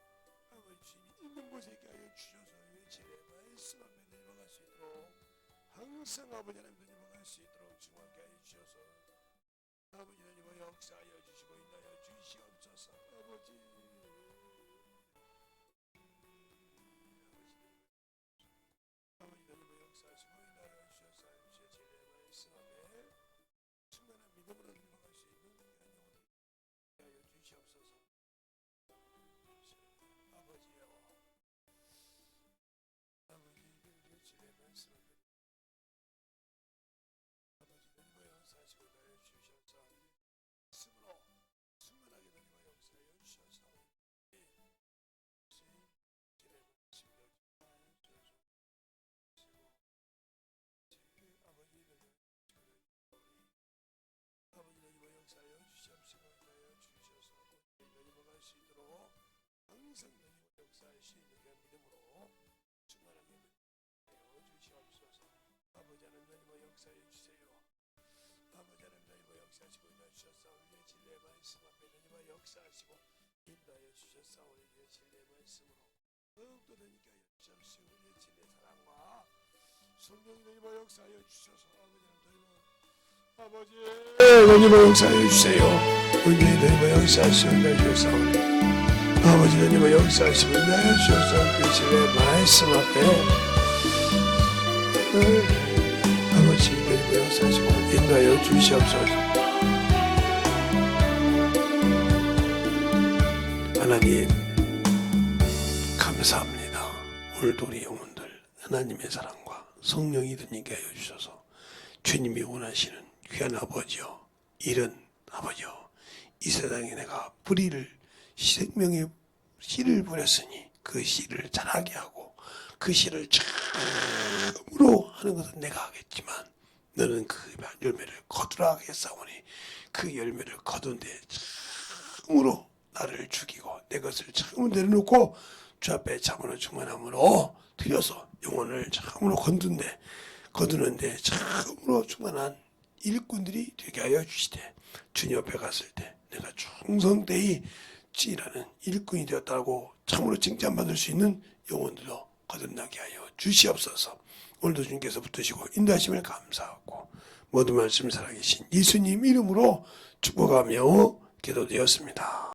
아버지 주님이 있는 곳에 있게 하여 주셔서 진리의 말씀 앞에 내려갈 수 있도록 항상 아버지 하나님 내려갈 수 있도록 중하게 하여 주셔서 아버지 하나님과 역사하여 주시고 인하여 주시옵소서. 아버지 하나님과 역사하시고 인하여 주셔서 주의 진리의 말씀 앞에 충만한 믿음으로 내려갈 수 있는 영혼을 하여 주시옵소서. 아버지여 아버지 우리의 진리의 말씀 앞에 아버지 하나님과 역사하시고 인하여 주셔서 말씀으로 충만하게 하나님과 역사하여 주셔서 아버지의 역사하여 주시옵시고 인하여 주셔서 넘어갈 수 있도록 항상 너희와 역사하실 너희의 믿음으로 충만하게 하여 주시옵소서. 아버지 하나님 너희와 역사하여 주세요. 아버지 하나님 너희와 역사하시고 인하여 주셔서 우리의 진리의 말씀 앞에 너희와 역사하시고 인도하여 주셔서 우리의 진리의 말씀으로 더욱더 너희께 하여 주시옵시고 우리의 진리의 사랑과 성령 너희와 역사하여 주셔서 아버지 너희와 역사하여 주세요. 우리 너희와 역사하시고 인하여 주셔서 아버지 너희와 역사하시고 인하여 주셔서 그 진리의 말씀 앞에 아버지 너희와 역사하시고 인도하여 주시옵소서. 하나님 감사합니다. 오늘도 우리 영혼들 하나님의 사랑과 성령이 드니게 하여 주셔서 주님이 원하시는 귀한 아버지여 이런 아버지여 이 세상에 내가 뿌리를 생명의 씨를 뿌렸으니 그 씨를 자라게 하고 그 씨를 참으로 하는 것은 내가 하겠지만 너는 그 열매를 거두라 하겠사오니 그 열매를 거둔데 참으로 나를 죽이고 내 것을 참으로 내려놓고 주 앞에 참으로 충만함으로 드려서 영혼을 참으로 거두는데 참으로 충만한 일꾼들이 되게 하여 주시되 주님 옆에 갔을 때 내가 충성되이 찌라는 일꾼이 되었다고 참으로 칭찬받을 수 있는 영혼들로 거듭나게 하여 주시옵소서. 오늘도 주님께서 붙으시고 인도하심을 감사하고 모든 말씀 살아계신 예수님 이름으로 축복하며 기도되었습니다.